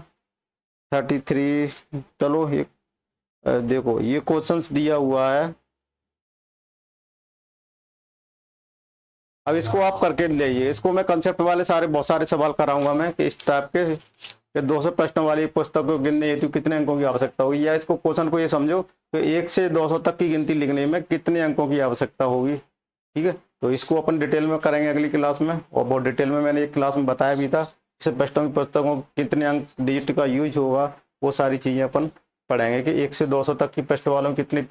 [SPEAKER 1] 33। चलो ये देखो ये क्वेश्चंस दिया हुआ है, अब इसको आप करके ले आइए। इसको मैं कंसेप्ट वाले बहुत सारे सवाल कराऊंगा मैं कि इस टाइप के 200 प्रश्नों वाली पुस्तक को गिनने हेतु कितने अंकों की आवश्यकता होगी, या इसको क्वेश्चन को ये समझो तो 1 से 200 तक की गिनती लिखने में कितने अंकों की आवश्यकता होगी। ठीक है, तो इसको अपन डिटेल में करेंगे अगली क्लास में, और बहुत डिटेल में मैंने एक क्लास में बताया भी था। इससे प्रश्नों की पुस्तकों कितने अंक डिजिट का यूज होगा, वो सारी चीज़ें अपन पढ़ेंगे कि 1 से 200 तक की प्रश्न वालों में कितनी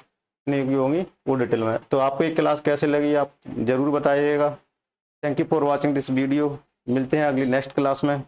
[SPEAKER 1] होंगी, वो डिटेल में। तो आपको ये क्लास कैसे लगी आप जरूर बताइएगा। Thank you for watching this video. मिलते हैं अगली नेक्स्ट क्लास में।